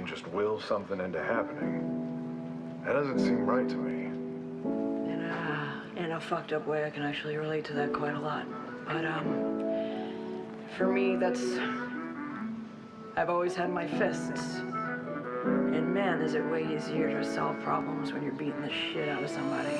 just will something into happening. That doesn't seem right to me. In a fucked up way, I can actually relate to that quite a lot. But, for me, I've always had my fists. And man, is it way easier to solve problems when you're beating the shit out of somebody.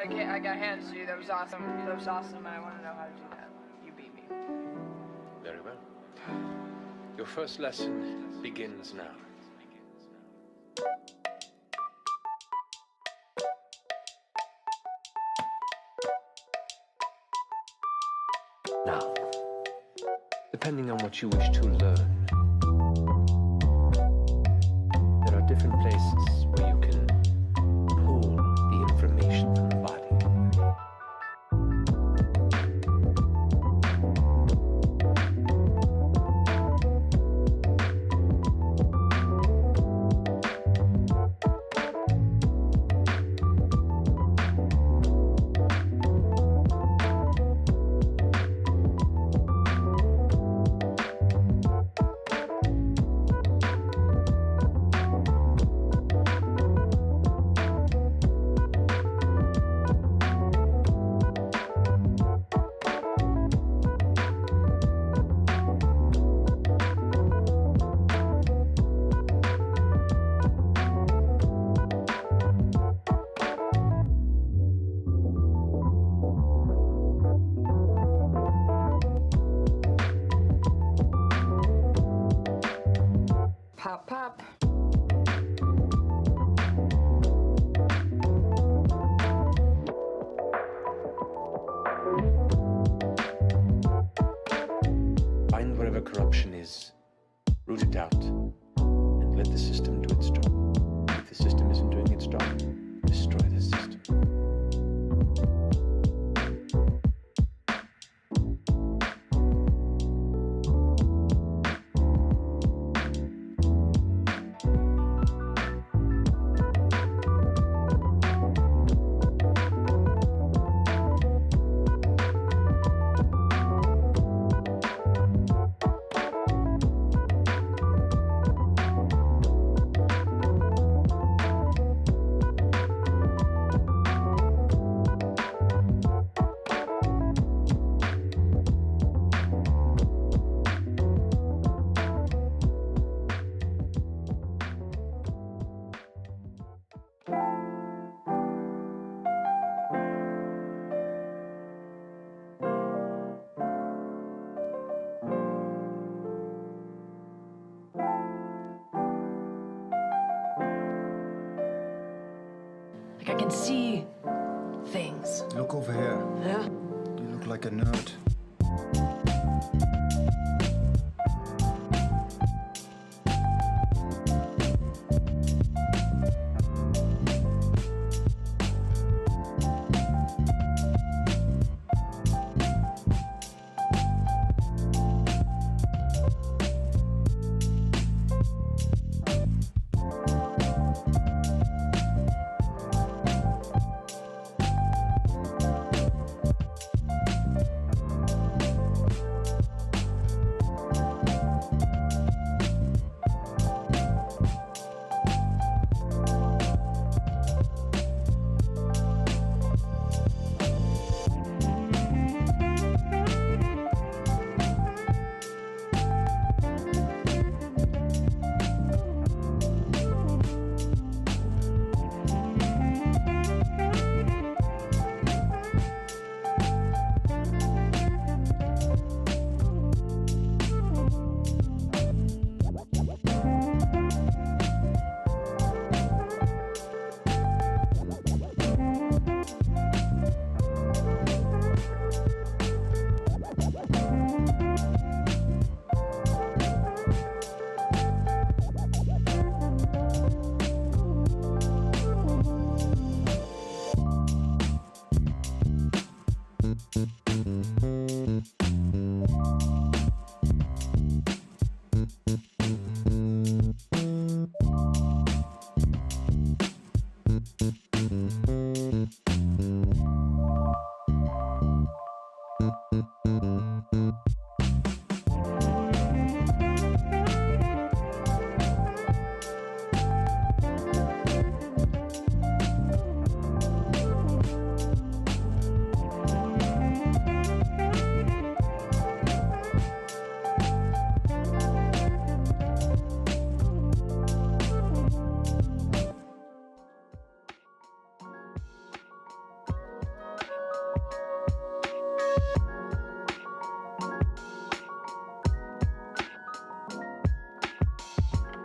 I got hands to you. That was awesome. That was awesome, and I want to know how to do that. You beat me. Very well. Your first lesson begins now. Now, depending on what you wish to learn, there are different places where you can pull the information from the body. Pop, pop. Find wherever corruption is, root it out, and let the system do its job. If the system isn't doing its job, destroy the system. Like I can see things. Look over here. Yeah? You look like a nerd.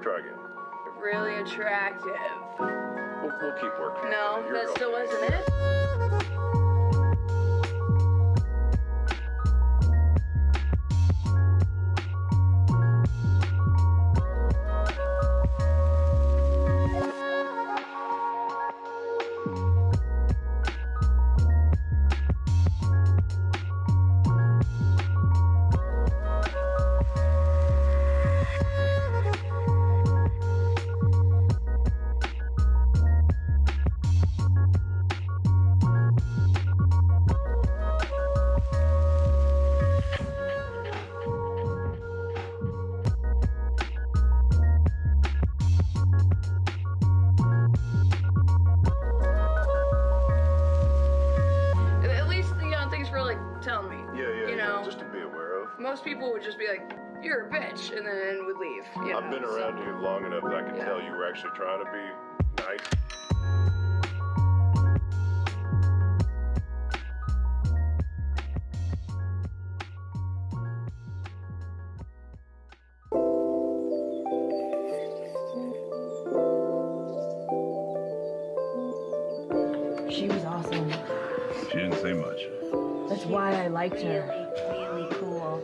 Try again. Really attractive. We'll keep working. No, You're that still okay. wasn't it? At least, thanks for telling me. Yeah, You know, just to be aware of. most people would just be like, "You're a bitch," and then would leave. I've been around you long enough that I can Yeah. tell you were actually trying to be nice. She was awesome. She didn't say much. That's why I liked her. Really cool.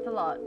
a lot.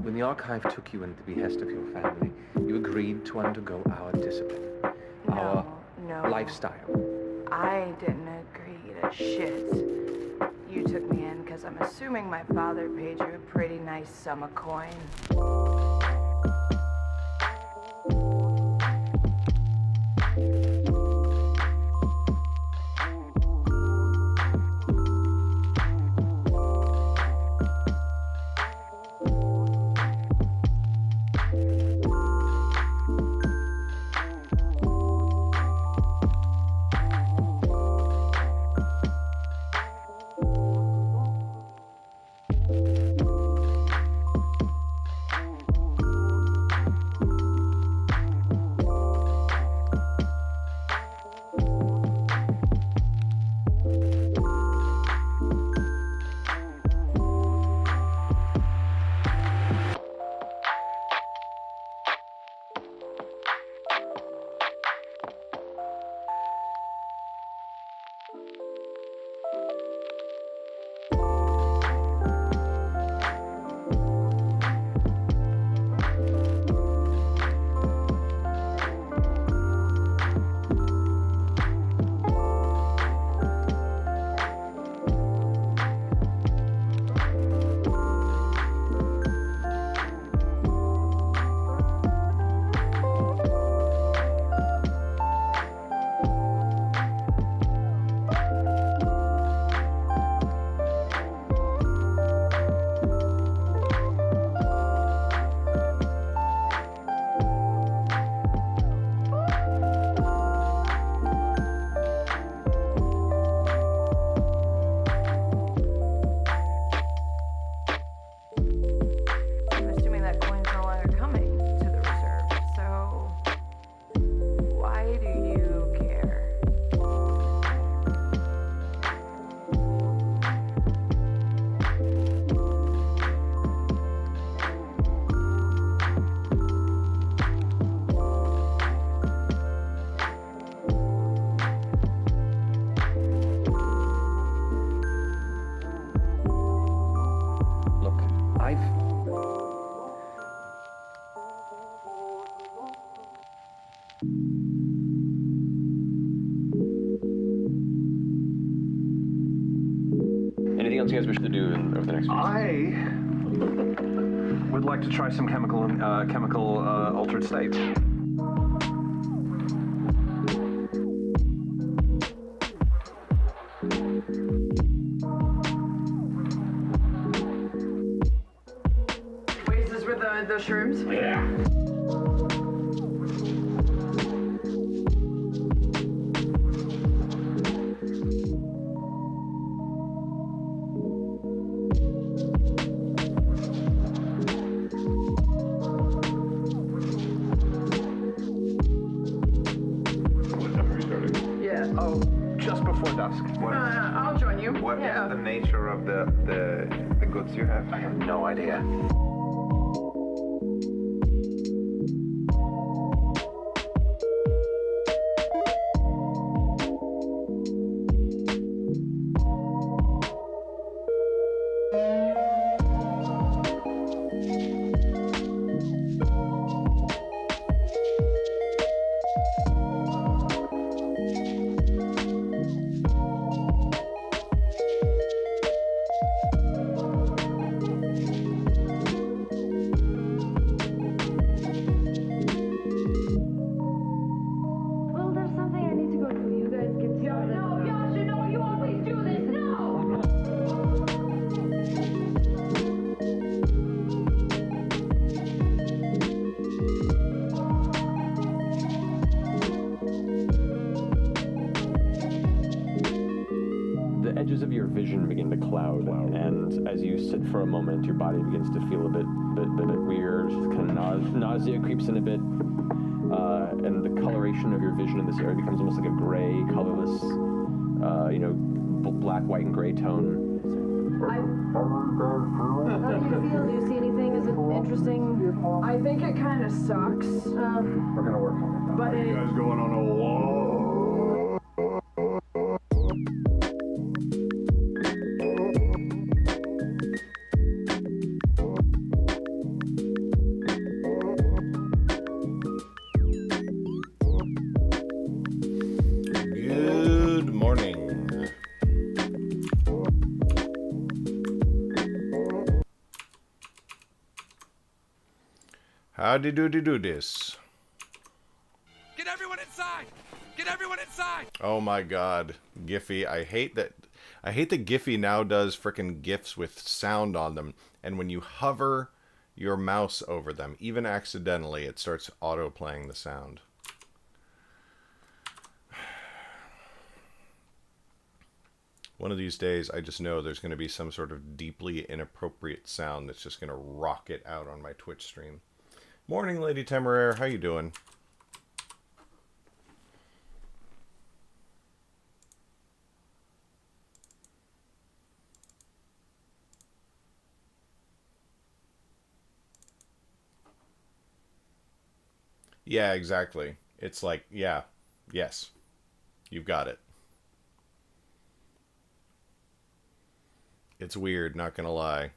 When the archive took you into the behest of your family, you agreed to undergo our discipline, our lifestyle. I didn't agree to shit. You took me in because I'm assuming my father paid you a pretty nice sum of coin. Anything else you guys wish to do over the next few days? I would like to try some chemical altered states. Wait, is this with the shrooms? Yeah. Oh, just before dusk. I'll join you. What is the nature of the goods you have? I have no idea. No, Yasha, no, you always do this. No! The edges of your vision begin to cloud, and as you sit for a moment, your body begins to feel a bit weird. Kind of nausea creeps in a bit, and the coloration of your vision in this area becomes almost like a gray, colorless, black, white, and gray tone. How do you feel? Do you see anything? Is it interesting? I think it kind of sucks. We're gonna work on it. But You it. guys going on a walk? Good morning. How do this? Get everyone inside! Get everyone inside! Oh my god, Giphy. I hate that Giphy now does frickin' GIFs with sound on them, and when you hover your mouse over them, even accidentally, it starts auto-playing the sound. One of these days, I just know there's going to be some sort of deeply inappropriate sound that's just going to rocket out on my Twitch stream. Morning, Lady Temeraire. How you doing? Yeah, exactly. It's like, yeah, yes, you've got it. It's weird, not gonna lie.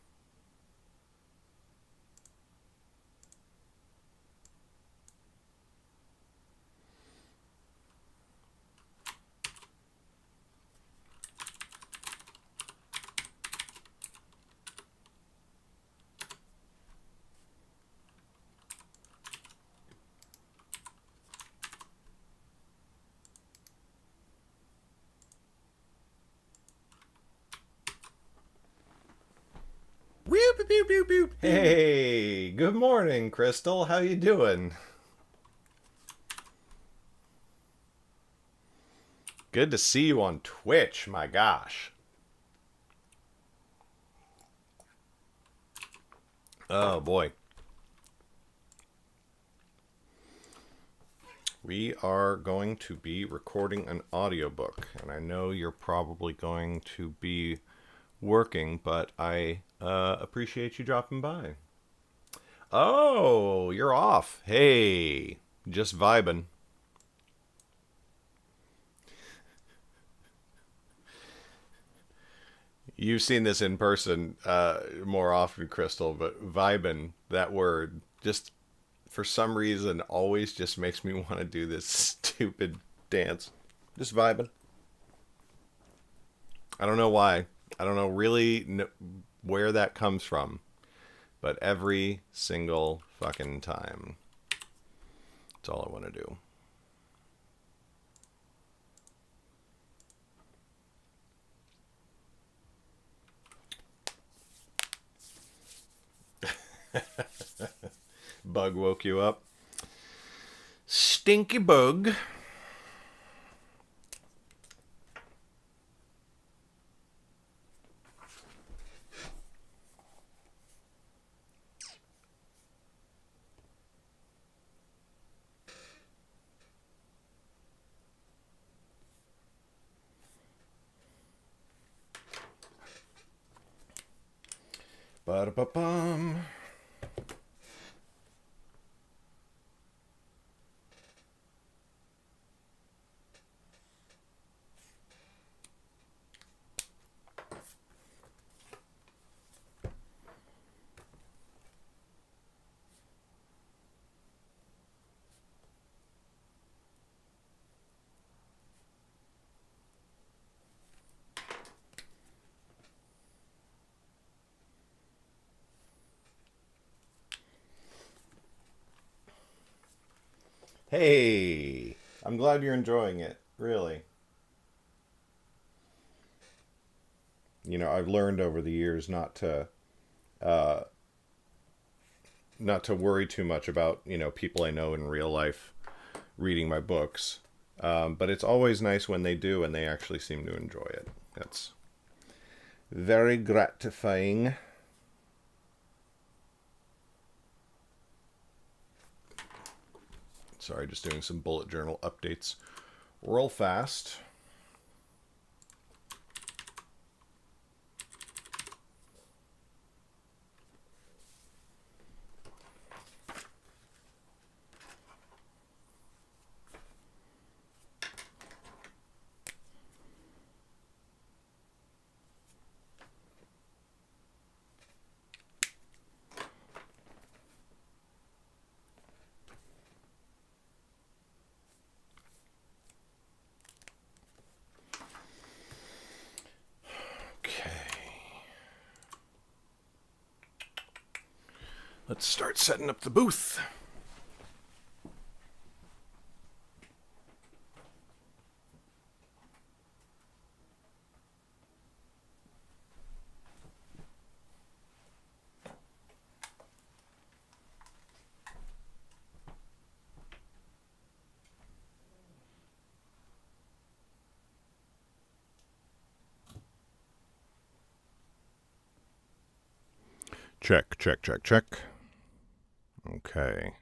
Whoop, boop, boop, boop. Hey, good morning, Crystal. How you doing? Good to see you on Twitch, my gosh. Oh, boy. We are going to be recording an audiobook, and I know you're probably going to be working, but I appreciate you dropping by. Oh, you're off. Hey, just vibing. You've seen this in person more often, Crystal, but vibing, that word, just for some reason always just makes me want to do this stupid dance. Just vibing. I don't know why. I don't know really where that comes from, but every single fucking time, that's all I want to do. Bug woke you up. Stinky bug. Ba-da-ba-bum. Hey, I'm glad you're enjoying it, really. You know, I've learned over the years not to worry too much about, you know, people I know in real life reading my books. But it's always nice when they do and they actually seem to enjoy it. That's very gratifying. Sorry, just doing some bullet journal updates real fast. Let's start setting up the booth. Check, check, check, check. Okay.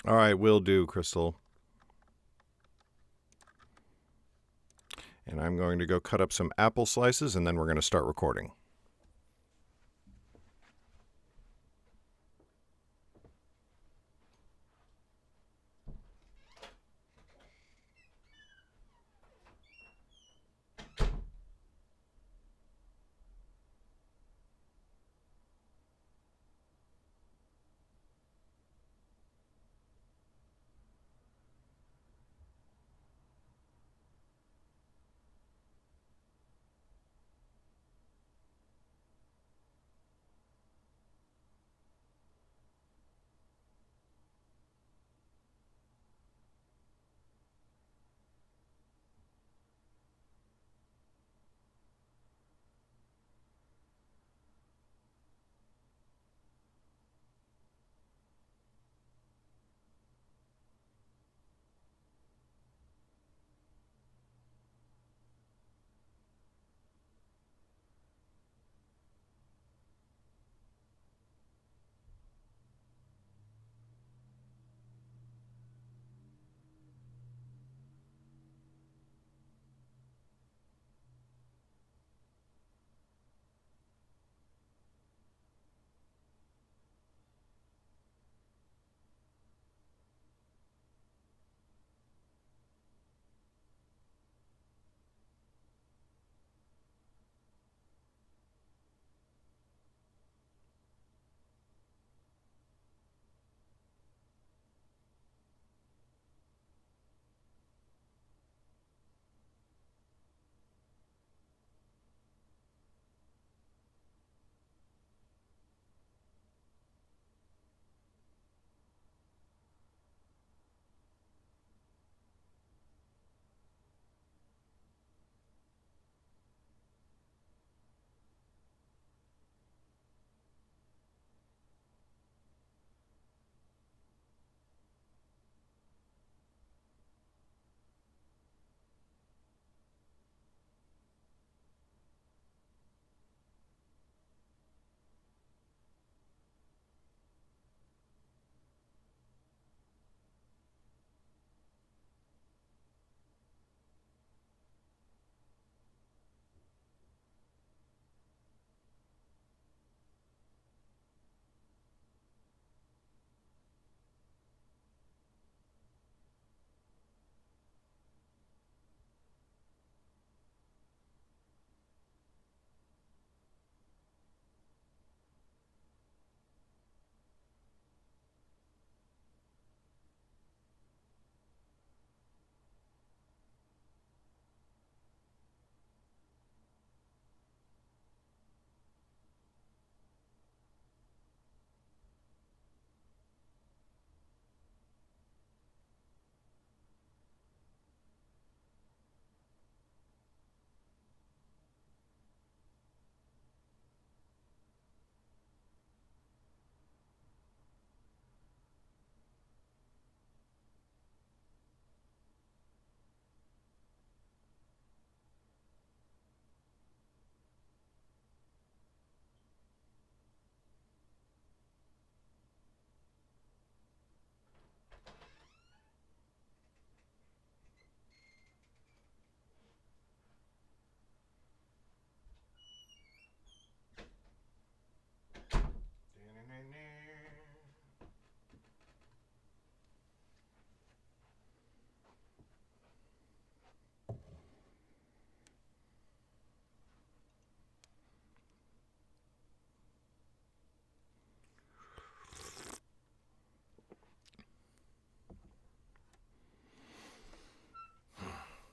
All right, will do, Crystal. And I'm going to go cut up some apple slices, and then we're going to start recording.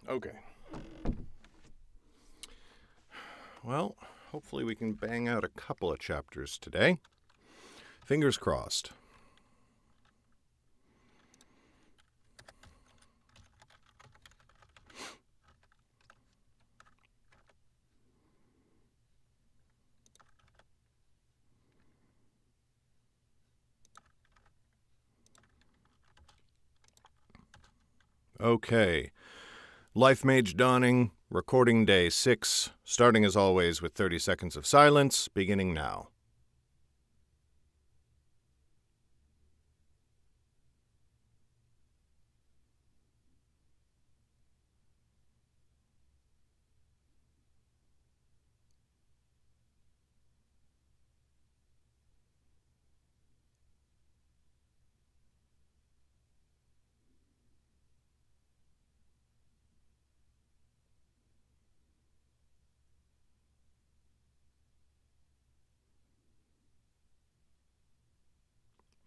Okay. Well, hopefully we can bang out a couple of chapters today. Fingers crossed. Okay. Lifemage dawning, recording day 6, starting as always with 30 seconds of silence, beginning now.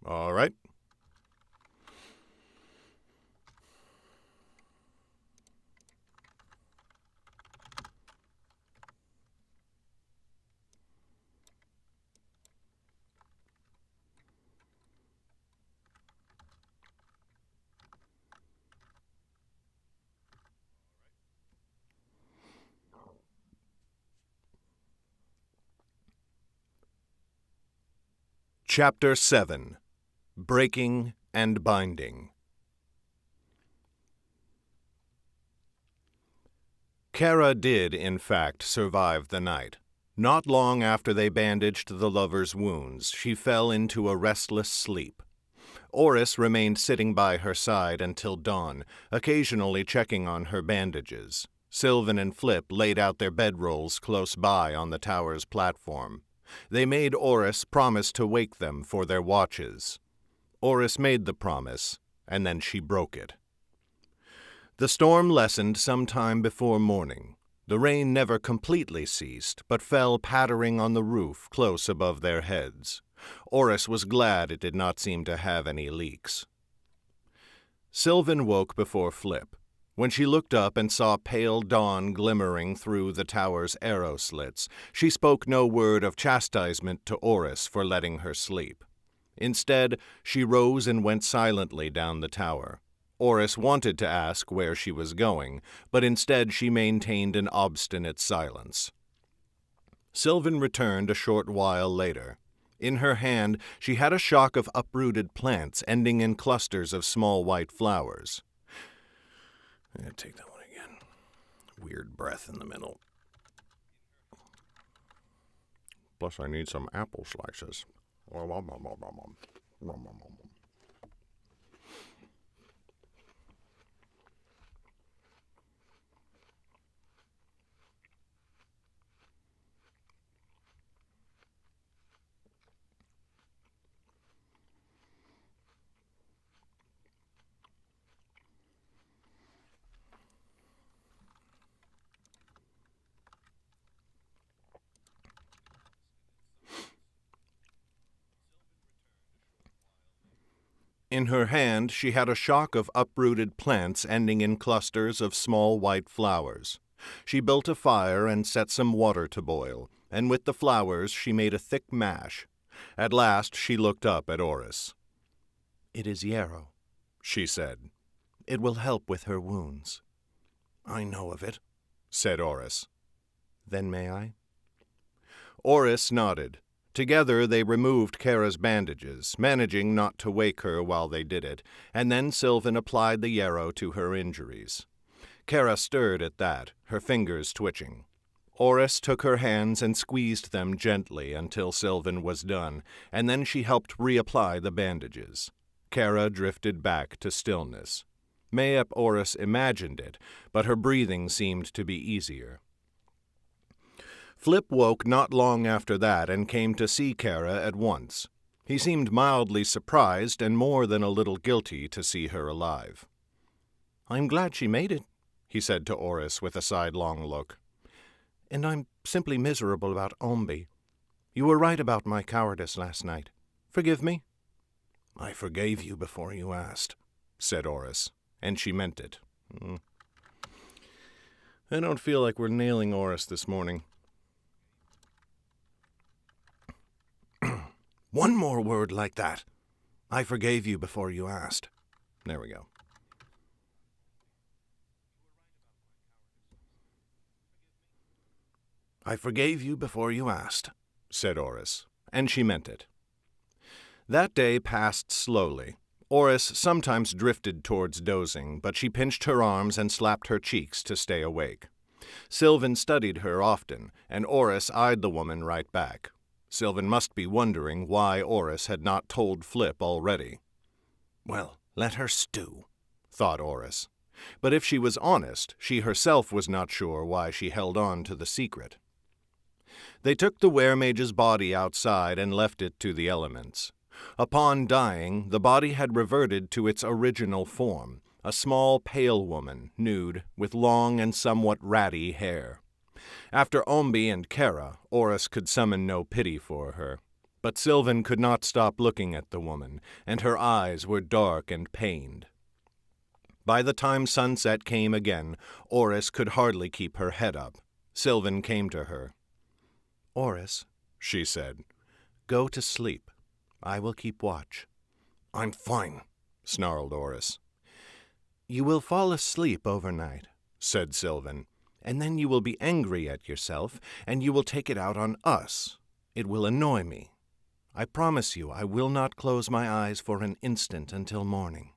All right. Chapter 7. Breaking and Binding. Kara did, in fact, survive the night. Not long after they bandaged the lover's wounds, she fell into a restless sleep. Oris remained sitting by her side until dawn, occasionally checking on her bandages. Sylvan and Flip laid out their bedrolls close by on the tower's platform. They made Oris promise to wake them for their watches. Oris made the promise, and then she broke it. The storm lessened some time before morning. The rain never completely ceased, but fell pattering on the roof close above their heads. Oris was glad it did not seem to have any leaks. Sylvan woke before Flip. When she looked up and saw pale dawn glimmering through the tower's arrow slits, she spoke no word of chastisement to Oris for letting her sleep. Instead, she rose and went silently down the tower. Oris wanted to ask where she was going, but instead she maintained an obstinate silence. Sylvan returned a short while later. In her hand, she had a shock of uprooted plants ending in clusters of small white flowers. I'm going to take that one again. Weird breath in the middle. Plus, I need some apple slices. In her hand, she had a shock of uprooted plants ending in clusters of small white flowers. She built a fire and set some water to boil, and with the flowers she made a thick mash. At last she looked up at Oris. "It is yarrow," she said. "It will help with her wounds." "I know of it," said Oris. "Then may I?" Oris nodded. Together they removed Kara's bandages, managing not to wake her while they did it, and then Sylvan applied the yarrow to her injuries. Kara stirred at that, her fingers twitching. Oris took her hands and squeezed them gently until Sylvan was done, and then she helped reapply the bandages. Kara drifted back to stillness. Mayhap Oris imagined it, but her breathing seemed to be easier. Flip woke not long after that and came to see Kara at once. He seemed mildly surprised and more than a little guilty to see her alive. "I'm glad she made it," he said to Oris with a sidelong look. "And I'm simply miserable about Ombi. You were right about my cowardice last night. Forgive me?" "I forgave you before you asked," said Oris, and she meant it. I don't feel like we're nailing Oris this morning. One more word like that. I forgave you before you asked. There we go. I forgave you before you asked, said Oris, and she meant it. That day passed slowly. Oris sometimes drifted towards dozing, but she pinched her arms and slapped her cheeks to stay awake. Sylvan studied her often, and Oris eyed the woman right back. Sylvan must be wondering why Oris had not told Flip already. Well, let her stew, thought Oris. But if she was honest, she herself was not sure why she held on to the secret. They took the weremage's body outside and left it to the elements. Upon dying, the body had reverted to its original form, a small, pale woman, nude, with long and somewhat ratty hair. After Ombi and Kara, Oris could summon no pity for her. But Sylvan could not stop looking at the woman, and her eyes were dark and pained. By the time sunset came again, Oris could hardly keep her head up. Sylvan came to her. Oris, she said, go to sleep. I will keep watch. I'm fine, snarled Oris. You will fall asleep overnight, said Sylvan. And then you will be angry at yourself, and you will take it out on us. It will annoy me. I promise you I will not close my eyes for an instant until morning.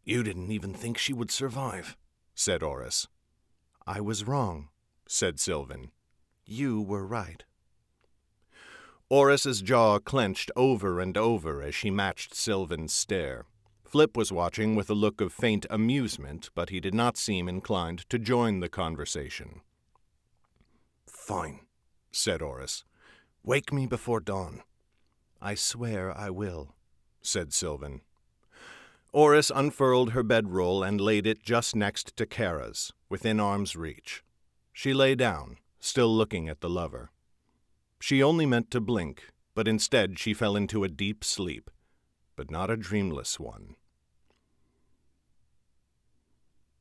You didn't even think she would survive, said Oris. I was wrong, said Sylvan. You were right. Oris's jaw clenched over and over as she matched Sylvan's stare. Flip was watching with a look of faint amusement, but he did not seem inclined to join the conversation. Fine, said Oris. Wake me before dawn. I swear I will, said Sylvan. Oris unfurled her bedroll and laid it just next to Kara's, within arm's reach. She lay down, still looking at the lover. She only meant to blink, but instead she fell into a deep sleep, but not a dreamless one.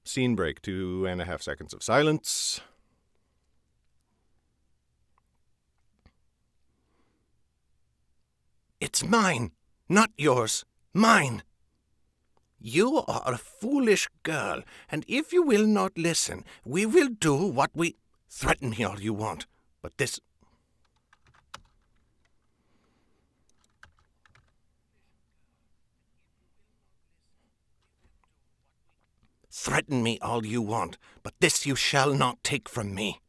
Scene break, 2.5 seconds of silence. It's mine, not yours, mine. You are a foolish girl, and if you will not listen, we will do what we... Threaten me all you want, but this... Threaten me all you want, but this you shall not take from me.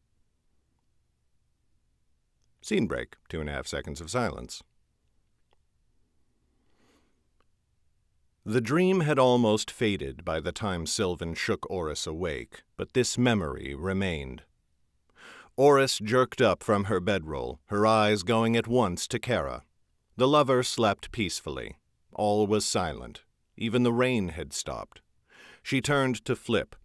Scene break, 2.5 seconds of silence. The dream had almost faded by the time Sylvan shook Oris awake, but this memory remained. Oris jerked up from her bedroll, her eyes going at once to Kara. The lover slept peacefully. All was silent. Even the rain had stopped. She turned to Flip.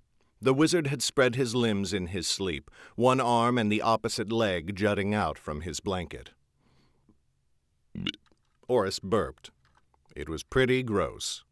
The wizard had spread his limbs in his sleep, one arm and the opposite leg jutting out from his blanket. Oris burped. It was pretty gross.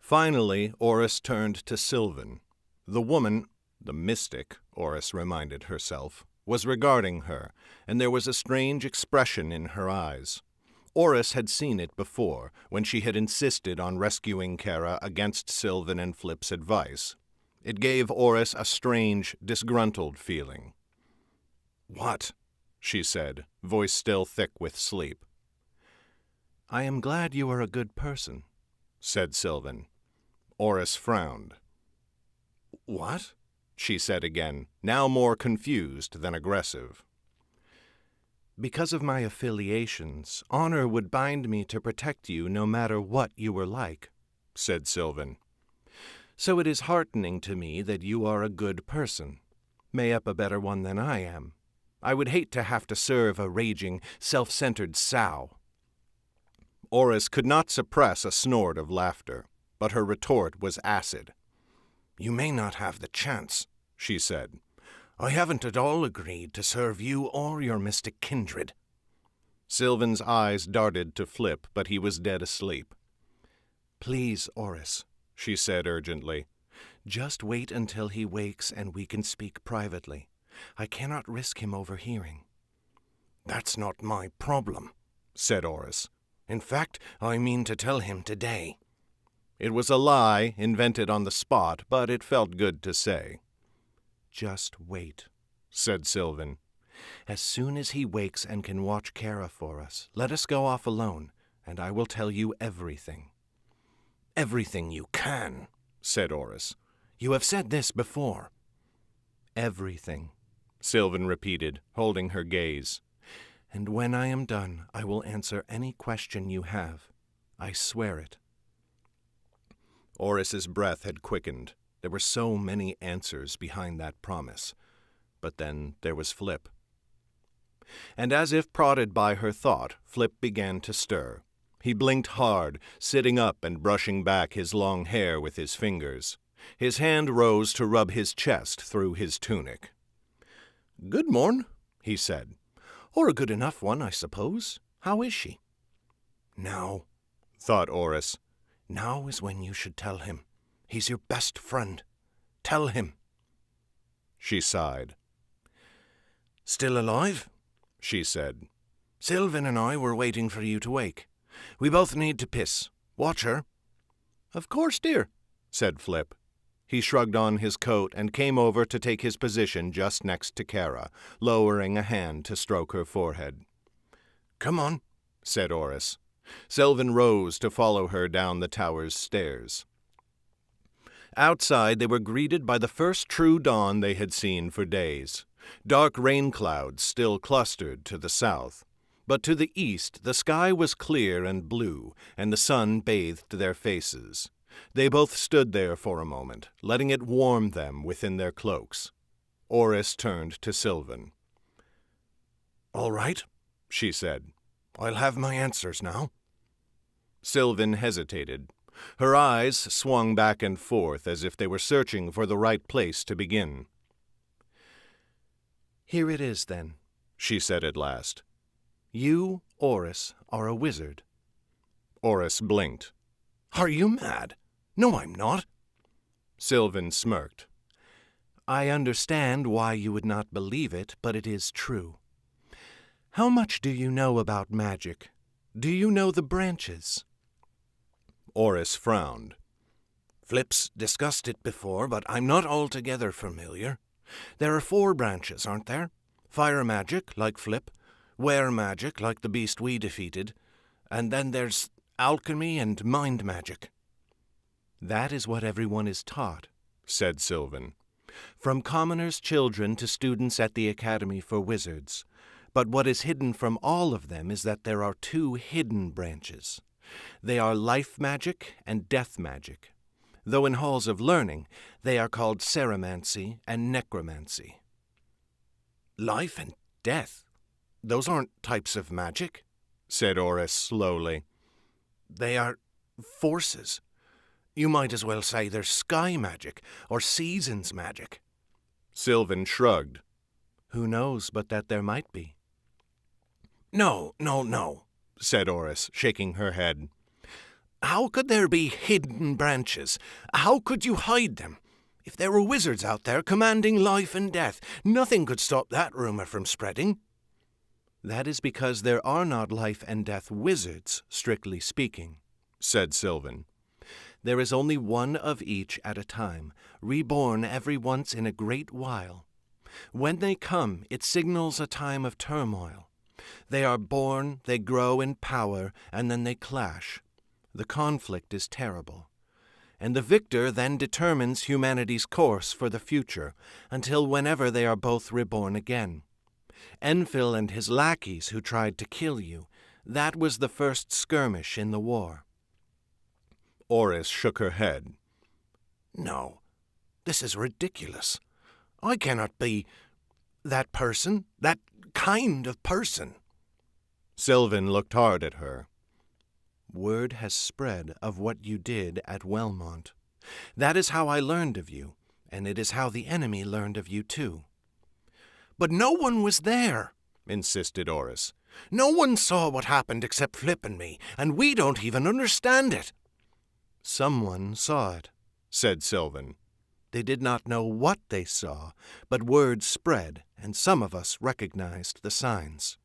Finally, Oris turned to Sylvan. The woman, the mystic, Oris reminded herself, was regarding her, and there was a strange expression in her eyes. Oris had seen it before, when she had insisted on rescuing Kara against Sylvan and Flip's advice. It gave Oris a strange, disgruntled feeling. What? She said, voice still thick with sleep. I am glad you are a good person, said Sylvan. Oris frowned. What? She said again, now more confused than aggressive. Because of my affiliations, honor would bind me to protect you no matter what you were like, said Sylvan. So it is heartening to me that you are a good person, mayhap a better one than I am. I would hate to have to serve a raging, self-centered sow. Oris could not suppress a snort of laughter, but her retort was acid. You may not have the chance, she said. I haven't at all agreed to serve you or your mystic kindred. Sylvan's eyes darted to Flip, but he was dead asleep. Please, Oris, she said urgently. Just wait until he wakes and we can speak privately. I cannot risk him overhearing. That's not my problem, said Oris. In fact, I mean to tell him today. It was a lie, invented on the spot, but it felt good to say. Just wait, said Sylvan. As soon as he wakes and can watch Kara for us, let us go off alone, and I will tell you everything. Everything you can, said Oris. You have said this before. Everything, Sylvan repeated, holding her gaze. And when I am done, I will answer any question you have. I swear it. Oris's breath had quickened. There were so many answers behind that promise. But then there was Flip. And as if prodded by her thought, Flip began to stir. He blinked hard, sitting up and brushing back his long hair with his fingers. His hand rose to rub his chest through his tunic. Good morn, he said. Or a good enough one, I suppose. How is she? Now, thought Oris, now is when you should tell him. He's your best friend. Tell him. She sighed. Still alive? She said. Sylvan and I were waiting for you to wake. We both need to piss. Watch her. Of course, dear, said Flip. He shrugged on his coat and came over to take his position just next to Kara, lowering a hand to stroke her forehead. Come on, said Oris. Sylvan rose to follow her down the tower's stairs. Outside, they were greeted by the first true dawn they had seen for days. Dark rain clouds still clustered to the south. But to the east, the sky was clear and blue, and the sun bathed their faces. They both stood there for a moment, letting it warm them within their cloaks. Oris turned to Sylvan. All right, she said. I'll have my answers now. Sylvan hesitated. Her eyes swung back and forth as if they were searching for the right place to begin. Here it is, then, she said at last. You, Oris, are a wizard. Oris blinked. Are you mad? No, I'm not. Sylvan smirked. I understand why you would not believe it, but it is true. How much do you know about magic? Do you know the branches? Oris frowned. Flip's discussed it before, but I'm not altogether familiar. There are 4 branches, aren't there? Fire magic, like Flip. Were magic, like the beast we defeated. And then there's alchemy and mind magic. That is what everyone is taught, said Sylvan. From commoners' children to students at the Academy for Wizards. But what is hidden from all of them is that there are 2 hidden branches. They are life magic and death magic, though in halls of learning they are called ceremancy and necromancy. Life and death? Those aren't types of magic, said Oris slowly. They are forces. You might as well say they're sky magic or seasons magic. Sylvan shrugged. Who knows but that there might be? No, said Oris, shaking her head. How could there be hidden branches? How could you hide them? If there were wizards out there commanding life and death, nothing could stop that rumor from spreading. That is because there are not life and death wizards, strictly speaking, said Sylvan. There is only one of each at a time, reborn every once in a great while. When they come, it signals a time of turmoil. They are born, they grow in power, and then they clash. The conflict is terrible. And the victor then determines humanity's course for the future, until whenever they are both reborn again. Enfill and his lackeys who tried to kill you. That was the first skirmish in the war. Oris shook her head. No, this is ridiculous. I cannot be that person, that kind of person. Sylvan looked hard at her. Word has spread of what you did at Wellmont. That is how I learned of you, and it is how the enemy learned of you too. But no one was there, insisted Oris. No one saw what happened except Flip and me, and we don't even understand it. Someone saw it, said Sylvan. They did not know what they saw, but word spread, and some of us recognized the signs.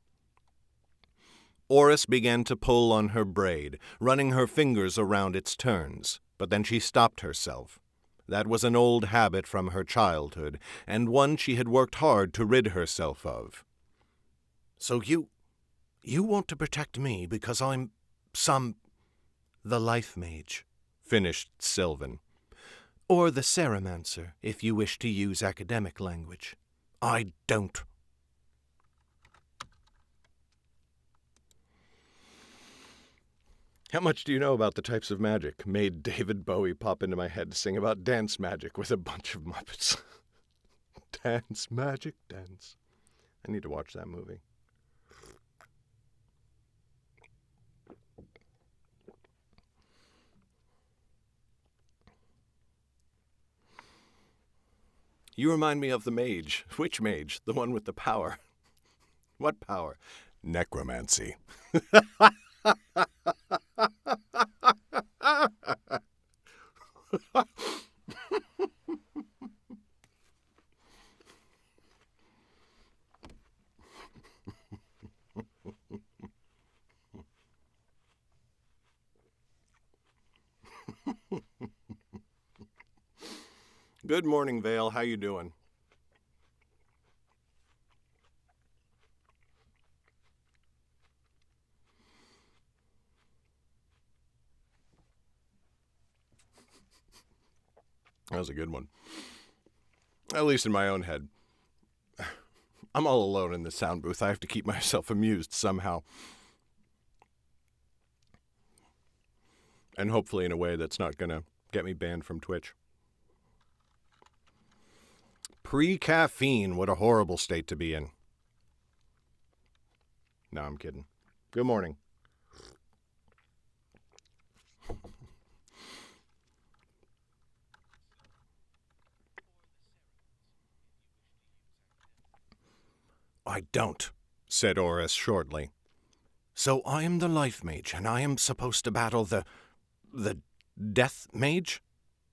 Oris began to pull on her braid, running her fingers around its turns, but then she stopped herself. That was an old habit from her childhood, and one she had worked hard to rid herself of. So you want to protect me because I'm the Lifemage, finished Sylvan. Or the Ceremancer, if you wish to use academic language. I don't. How much do you know about the types of magic? Made David Bowie pop into my head to sing about dance magic with a bunch of Muppets. Dance, magic, dance. I need to watch that movie. You remind me of the mage. Which mage? The one with the power. What power? Necromancy. Good morning, Vale. How you doing? That was a good one. At least in my own head. I'm all alone in the sound booth. I have to keep myself amused somehow. And hopefully in a way that's not going to get me banned from Twitch. Pre-caffeine, what a horrible state to be in. No, I'm kidding. Good morning. I don't, said Oris shortly. So I am the Lifemage, and I am supposed to battle the Death Mage?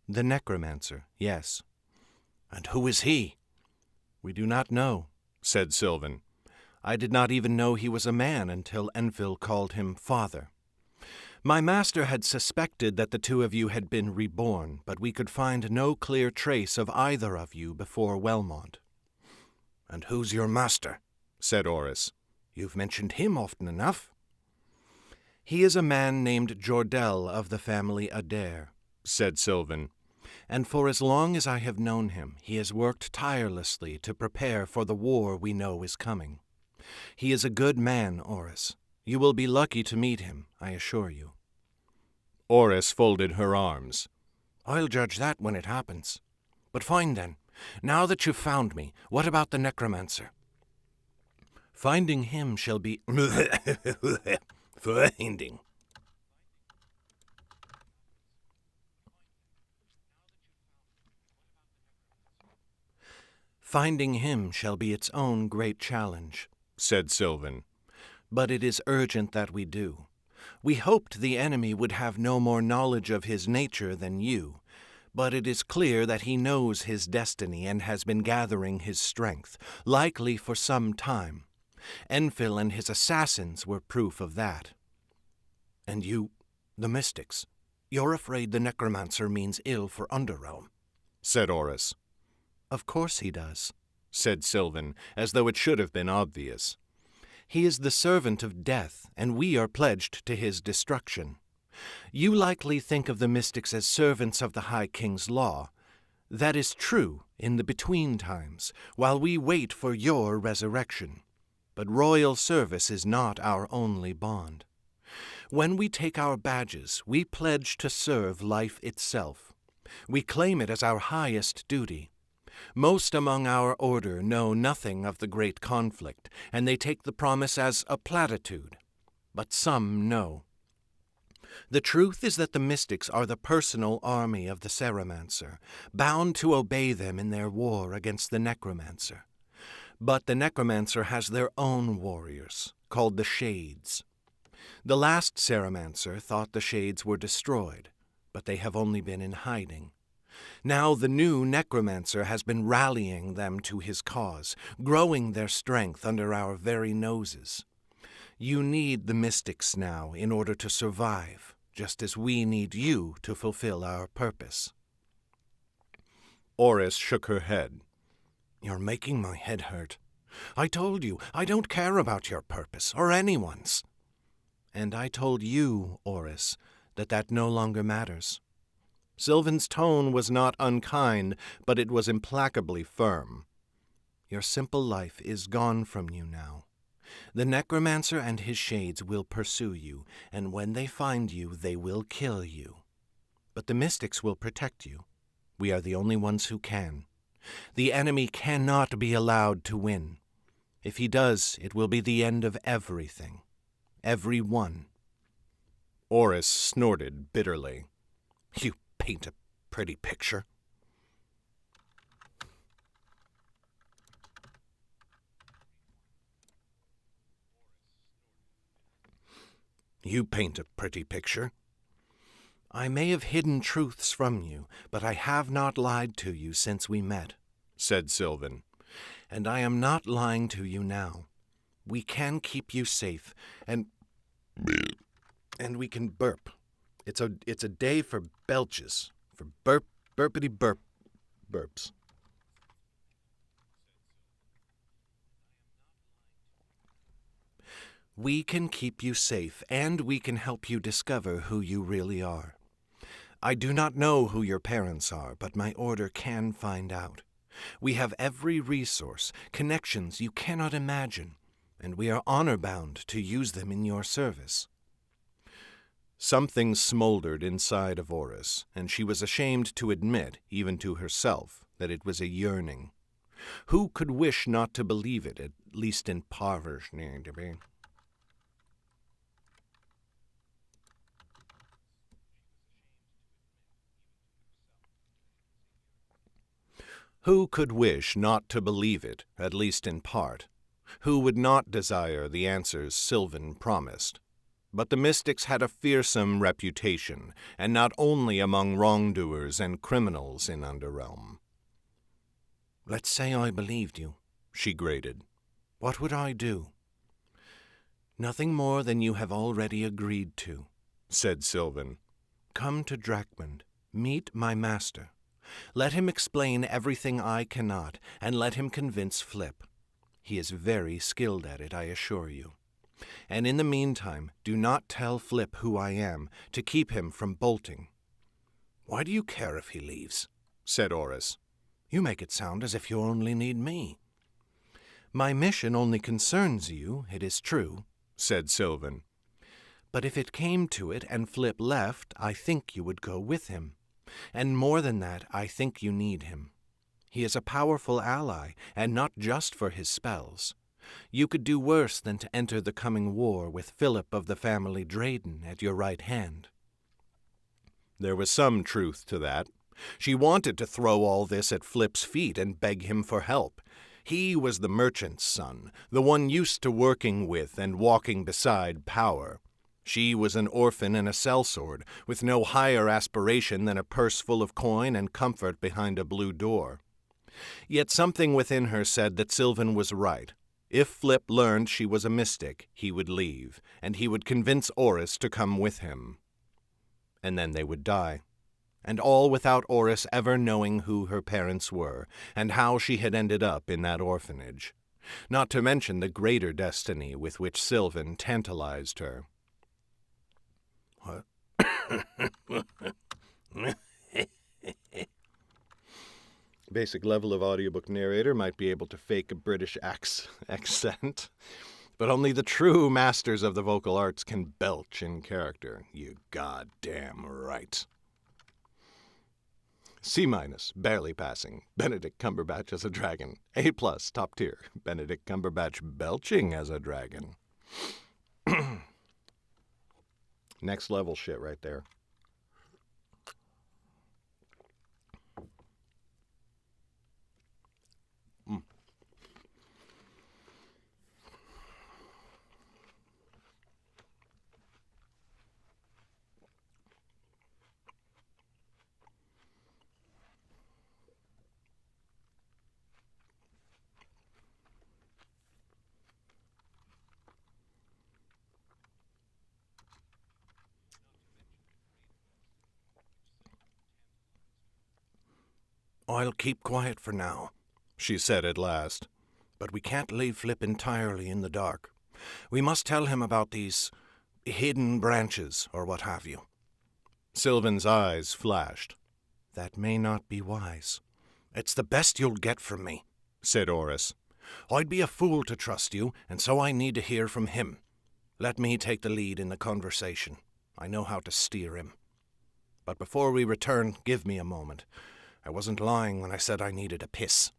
The Necromancer, yes. And who is he? We do not know, said Sylvan. I did not even know he was a man until Enfill called him father. My master had suspected that the two of you had been reborn, but we could find no clear trace of either of you before Wellmont. And who's your master? Said Oris. You've mentioned him often enough. He is a man named Jordell of the family Adair, said Sylvan. And for as long as I have known him, he has worked tirelessly to prepare for the war we know is coming. He is a good man, Oris. You will be lucky to meet him, I assure you. Oris folded her arms. I'll judge that when it happens. But fine then. Now that you've found me, what about the Necromancer? Finding him shall be... Finding. Finding him shall be its own great challenge, said Sylvan. But it is urgent that we do. We hoped the enemy would have no more knowledge of his nature than you, but it is clear that he knows his destiny and has been gathering his strength, likely for some time. Enfill and his assassins were proof of that. And you, the mystics, you're afraid the Necromancer means ill for Underrealm, said Oris. Of course he does, said Sylvan, as though it should have been obvious. He is the servant of death, and we are pledged to his destruction. You likely think of the mystics as servants of the High King's law. That is true in the between times, while we wait for your resurrection. but royal service is not our only bond. When we take our badges, we pledge to serve life itself. We claim it as our highest duty. Most among our order know nothing of the great conflict, and they take the promise as a platitude. But some know. The truth is that the mystics are the personal army of the Ceremancer, bound to obey them in their war against the necromancer. But the necromancer has their own warriors, called the Shades. The last Ceremancer thought the Shades were destroyed, but they have only been in hiding. Now the new necromancer has been rallying them to his cause, growing their strength under our very noses. You need the mystics now in order to survive, just as we need you to fulfill our purpose. Oris shook her head. You're making my head hurt. I told you, I don't care about your purpose, or anyone's. And I told you, Oris, that no longer matters. Sylvan's tone was not unkind, but it was implacably firm. Your simple life is gone from you now. The necromancer and his shades will pursue you, and when they find you, they will kill you. But the mystics will protect you. We are the only ones who can. The enemy cannot be allowed to win. If he does, it will be the end of everything. Everyone. Oris snorted bitterly. You paint a pretty picture. You paint a pretty picture. I may have hidden truths from you, but I have not lied to you since we met, said Sylvan. And I am not lying to you now. We can keep you safe, and we can burp. It's a day for belches, for burpity burps. We can keep you safe, and we can help you discover who you really are. I do not know who your parents are, but my order can find out. We have every resource, connections you cannot imagine, and we are honor-bound to use them in your service. Something smoldered inside of Oris, and she was ashamed to admit, even to herself, that it was a yearning. Who could wish not to believe it, at least in part? Who could wish not to believe it, at least in part? Who would not desire the answers Sylvan promised? But the mystics had a fearsome reputation, and not only among wrongdoers and criminals in Underrealm. Let's say I believed you, she grated. What would I do? Nothing more than you have already agreed to, said Sylvan. Come to Drakmund, meet my master. Let him explain everything I cannot, and let him convince Flip. He is very skilled at it, I assure you. And in the meantime, do not tell Flip who I am, to keep him from bolting. Why do you care if he leaves? Said Oris. You make it sound as if you only need me. My mission only concerns you, it is true, said Sylvan. But if it came to it and Flip left, I think you would go with him. And more than that, I think you need him. He is a powerful ally, and not just for his spells. You could do worse than to enter the coming war with Philip of the family Drayden at your right hand. There was some truth to that. She wanted to throw all this at Flip's feet and beg him for help. He was the merchant's son, the one used to working with and walking beside power. She was an orphan and a sellsword, with no higher aspiration than a purse full of coin and comfort behind a blue door. Yet something within her said that Sylvan was right. If Flip learned she was a mystic, he would leave, and he would convince Oris to come with him. And then they would die. And all without Oris ever knowing who her parents were, and how she had ended up in that orphanage. Not to mention the greater destiny with which Sylvan tantalized her. Basic level of audiobook narrator might be able to fake a British accent, but only the true masters of the vocal arts can belch in character. You goddamn right. C-, barely passing. Benedict Cumberbatch as a dragon. A+, top tier. Benedict Cumberbatch belching as a dragon. Next level shit right there. I'll keep quiet for now, she said at last. But we can't leave Flip entirely in the dark. We must tell him about these hidden branches, or what have you. Sylvan's eyes flashed. That may not be wise. It's the best you'll get from me, said Oris. I'd be a fool to trust you, and so I need to hear from him. Let me take the lead in the conversation. I know how to steer him. But before we return, give me a moment. I wasn't lying when I said I needed a piss.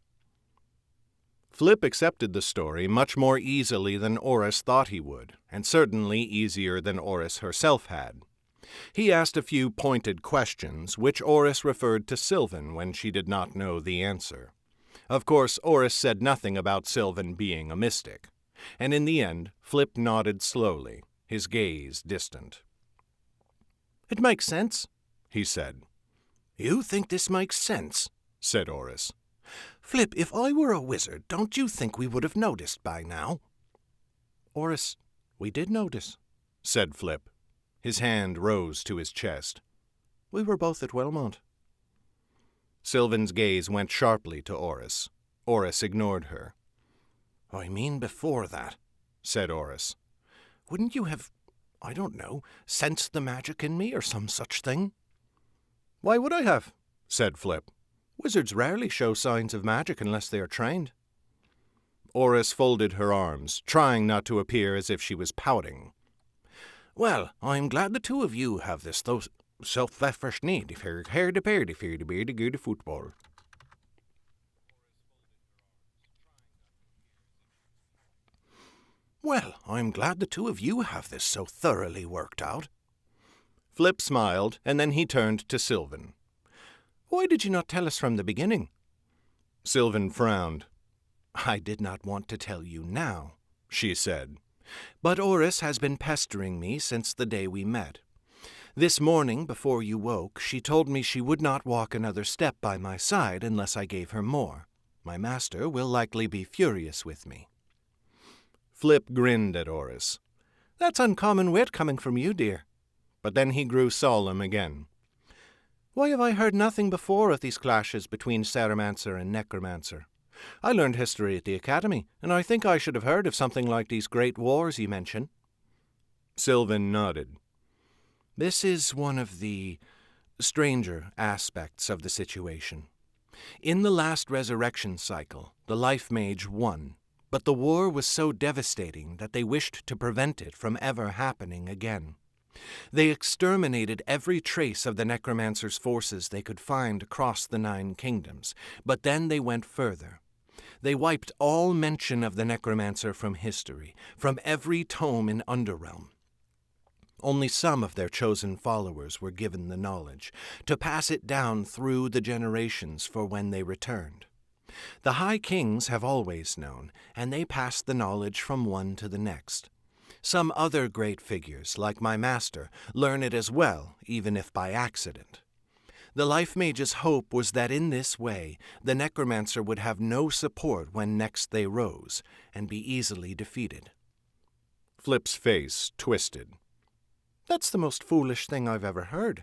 Flip accepted the story much more easily than Oris thought he would, and certainly easier than Oris herself had. He asked a few pointed questions, which Oris referred to Sylvan when she did not know the answer. Of course, Oris said nothing about Sylvan being a mystic, and in the end, Flip nodded slowly, his gaze distant. It makes sense, he said. You think this makes sense? Said Oris. Flip, if I were a wizard, don't you think we would have noticed by now? Oris, we did notice, said Flip. His hand rose to his chest. We were both at Wellmont. Sylvan's gaze went sharply to Oris. Oris ignored her. I mean before that, said Oris. Wouldn't you have, I don't know, sensed the magic in me or some such thing? Why would I have? Said Flip. Wizards rarely show signs of magic unless they are trained. Oris folded her arms, trying not to appear as if she was pouting. Well, I'm glad the two of you have this self-fresh need if you're here to bear the fear to bear the good football. Well, I'm glad the two of you have this so thoroughly worked out. Flip smiled, and then he turned to Sylvan. Why did you not tell us from the beginning? Sylvan frowned. I did not want to tell you now, she said. But Oris has been pestering me since the day we met. This morning, before you woke, she told me she would not walk another step by my side unless I gave her more. My master will likely be furious with me. Flip grinned at Oris. That's uncommon wit coming from you, dear. But then he grew solemn again. Why have I heard nothing before of these clashes between Ceremancer and Necromancer? I learned history at the Academy, and I think I should have heard of something like these great wars you mention. Sylvan nodded. This is one of the stranger aspects of the situation. In the last resurrection cycle, the Lifemage won, but the war was so devastating that they wished to prevent it from ever happening again. They exterminated every trace of the Necromancer's forces they could find across the 9 kingdoms, but then they went further. They wiped all mention of the Necromancer from history, from every tome in Underrealm. Only some of their chosen followers were given the knowledge, to pass it down through the generations for when they returned. The High Kings have always known, and they passed the knowledge from one to the next. Some other great figures, like my master, learn it as well, even if by accident. The Lifemage's hope was that in this way, the Necromancer would have no support when next they rose, and be easily defeated. Flip's face twisted. That's the most foolish thing I've ever heard.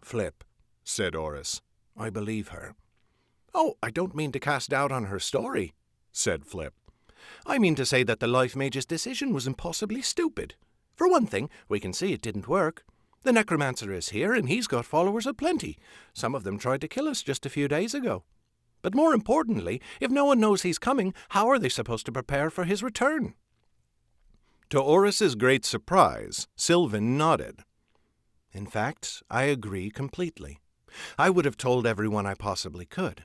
Flip, said Oris, I believe her. Oh, I don't mean to cast doubt on her story, said Flip. I mean to say that the Lifemage's decision was impossibly stupid. For one thing, we can see it didn't work. The Necromancer is here, and he's got followers aplenty. Some of them tried to kill us just a few days ago. But more importantly, if no one knows he's coming, how are they supposed to prepare for his return? To Oris's great surprise, Sylvan nodded. In fact, I agree completely. I would have told everyone I possibly could.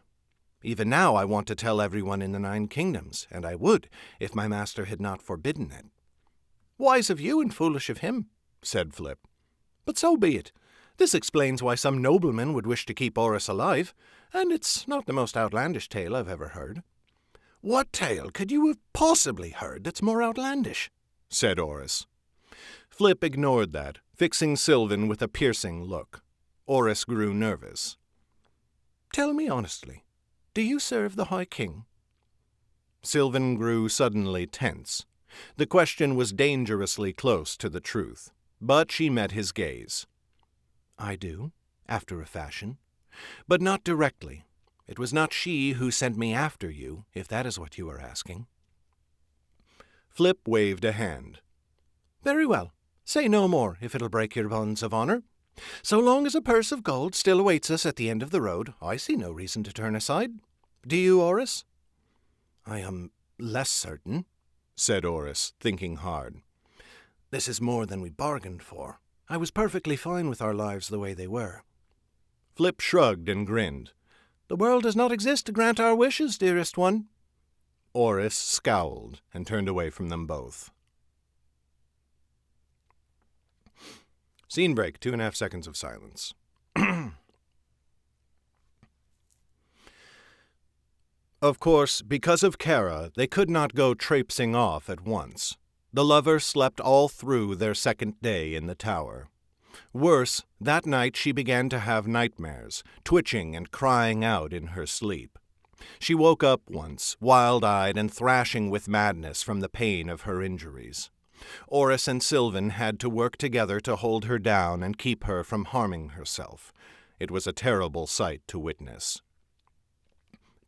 Even now I want to tell everyone in the 9 kingdoms, and I would, if my master had not forbidden it. Wise of you and foolish of him, said Flip. But so be it. This explains why some noblemen would wish to keep Oris alive, and it's not the most outlandish tale I've ever heard. What tale could you have possibly heard that's more outlandish? Said Oris. Flip ignored that, fixing Sylvan with a piercing look. Oris grew nervous. Tell me honestly, do you serve the High King? Sylvan grew suddenly tense. The question was dangerously close to the truth, but she met his gaze. I do, after a fashion, but not directly. It was not she who sent me after you, if that is what you are asking. Flip waved a hand. Very well. Say no more, if it'll break your bonds of honor. So long as a purse of gold still awaits us at the end of the road, I see no reason to turn aside. Do you, Oris? I am less certain, said Oris, thinking hard. This is more than we bargained for. I was perfectly fine with our lives the way they were. Flip shrugged and grinned. The world does not exist to grant our wishes, dearest one. Oris scowled and turned away from them both. Scene break, 2.5 seconds of silence. Of course, because of Kara, they could not go traipsing off at once. The lovers slept all through their second day in the tower. Worse, that night she began to have nightmares, twitching and crying out in her sleep. She woke up once, wild-eyed and thrashing with madness from the pain of her injuries. Oris and Sylvan had to work together to hold her down and keep her from harming herself. It was a terrible sight to witness.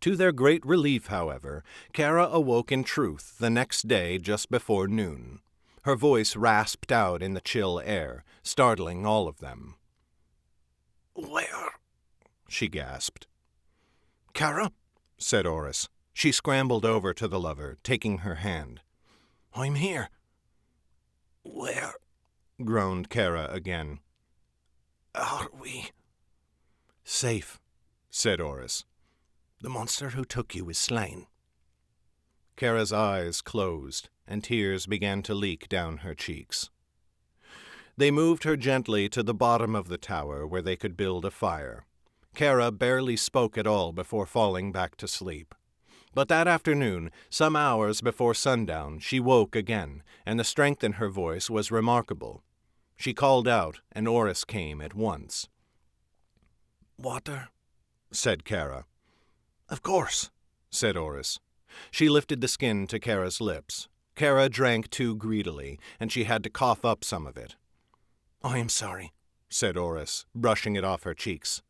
To their great relief, however, Kara awoke in truth the next day just before noon. Her voice rasped out in the chill air, startling all of them. Where? She gasped. Kara? Said Oris. She scrambled over to the lover, taking her hand. I'm here. Where? Groaned Kara again. Are we? Safe, said Oris. The monster who took you is slain. Kara's eyes closed, and tears began to leak down her cheeks. They moved her gently to the bottom of the tower where they could build a fire. Kara barely spoke at all before falling back to sleep. But that afternoon, some hours before sundown, she woke again, and the strength in her voice was remarkable. She called out, and Oris came at once. Water, said Kara. Of course, said Oris. She lifted the skin to Kara's lips. Kara drank too greedily, and she had to cough up some of it. I am sorry, said Oris, brushing it off her cheeks.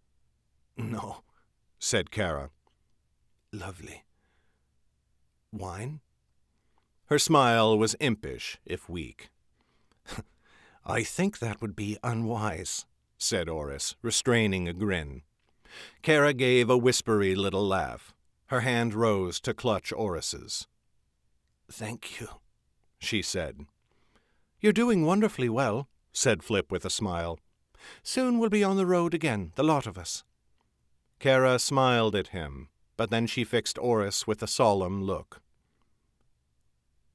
No, said Kara. Lovely. Wine? Her smile was impish, if weak. I think that would be unwise, said Oris, restraining a grin. Kara gave a whispery little laugh. Her hand rose to clutch Oris's. Thank you, she said. You're doing wonderfully well, said Flip with a smile. Soon we'll be on the road again, the lot of us. Kara smiled at him, but then she fixed Oris with a solemn look.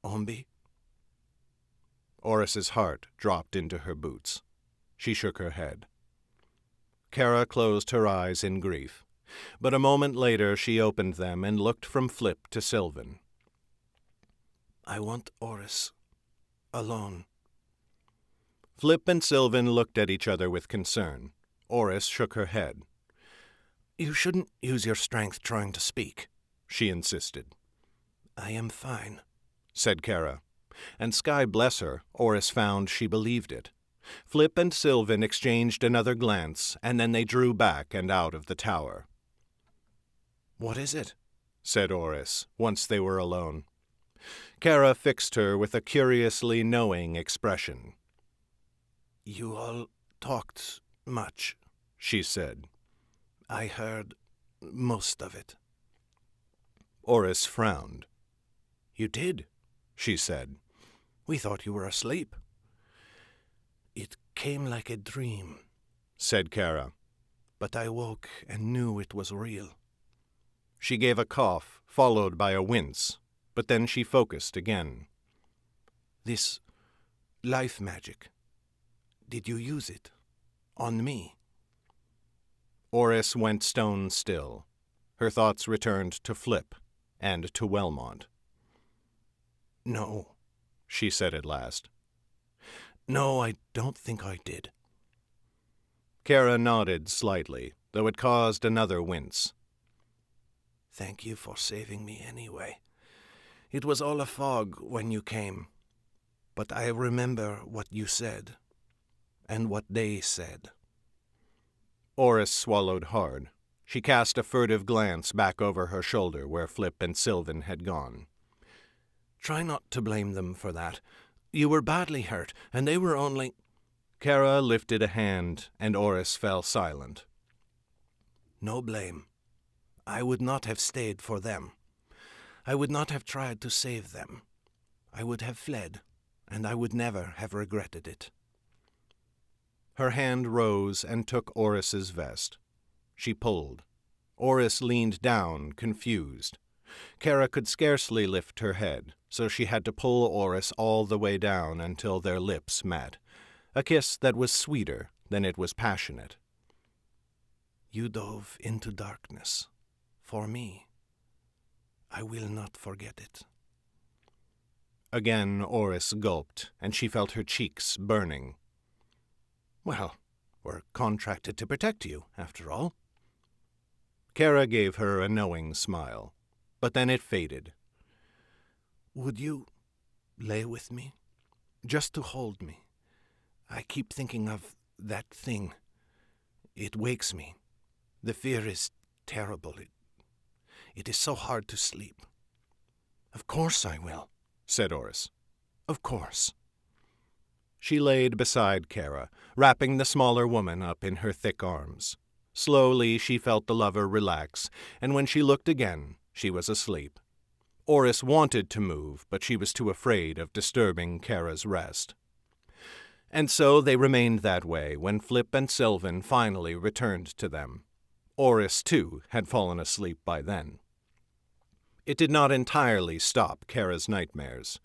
Ombi? Oris's heart dropped into her boots. She shook her head. Kara closed her eyes in grief, but a moment later she opened them and looked from Flip to Sylvan. I want Oris alone. Flip and Sylvan looked at each other with concern. Oris shook her head. You shouldn't use your strength trying to speak, she insisted. I am fine, said Kara, and sky bless her, Oris found she believed it. Flip and Sylvan exchanged another glance, and then they drew back and out of the tower. What is it? Said Oris, once they were alone. Kara fixed her with a curiously knowing expression. You all talked much, she said. I heard most of it. Oris frowned. "You did," she said. "We thought you were asleep." "It came like a dream," said Kara, "but I woke and knew it was real." She gave a cough, followed by a wince, but then she focused again. "This life magic, did you use it? On me?" Oris went stone still. Her thoughts returned to Flip and to Wellmont. "No," she said at last. "No, I don't think I did." Kara nodded slightly, though it caused another wince. "Thank you for saving me anyway. It was all a fog when you came, but I remember what you said, and what they said." Oris swallowed hard. She cast a furtive glance back over her shoulder where Flip and Sylvan had gone. "Try not to blame them for that. You were badly hurt, and they were only—" Kara lifted a hand, and Oris fell silent. "No blame. I would not have stayed for them. I would not have tried to save them. I would have fled, and I would never have regretted it." Her hand rose and took Oris's vest. She pulled. Oris leaned down, confused. Kara could scarcely lift her head, so she had to pull Oris all the way down until their lips met, a kiss that was sweeter than it was passionate. "You dove into darkness. For me. I will not forget it." Again Oris gulped, and she felt her cheeks burning. "Well, we're contracted to protect you, after all." Kara gave her a knowing smile, but then it faded. "Would you lay with me? Just to hold me. I keep thinking of that thing. It wakes me. The fear is terrible. It is so hard to sleep." "Of course I will," said Oris. "Of course." She laid beside Kara, wrapping the smaller woman up in her thick arms. Slowly she felt the lover relax, and when she looked again, she was asleep. Oris wanted to move, but she was too afraid of disturbing Kara's rest. And so they remained that way when Flip and Sylvan finally returned to them. Oris, too, had fallen asleep by then. It did not entirely stop Kara's nightmares,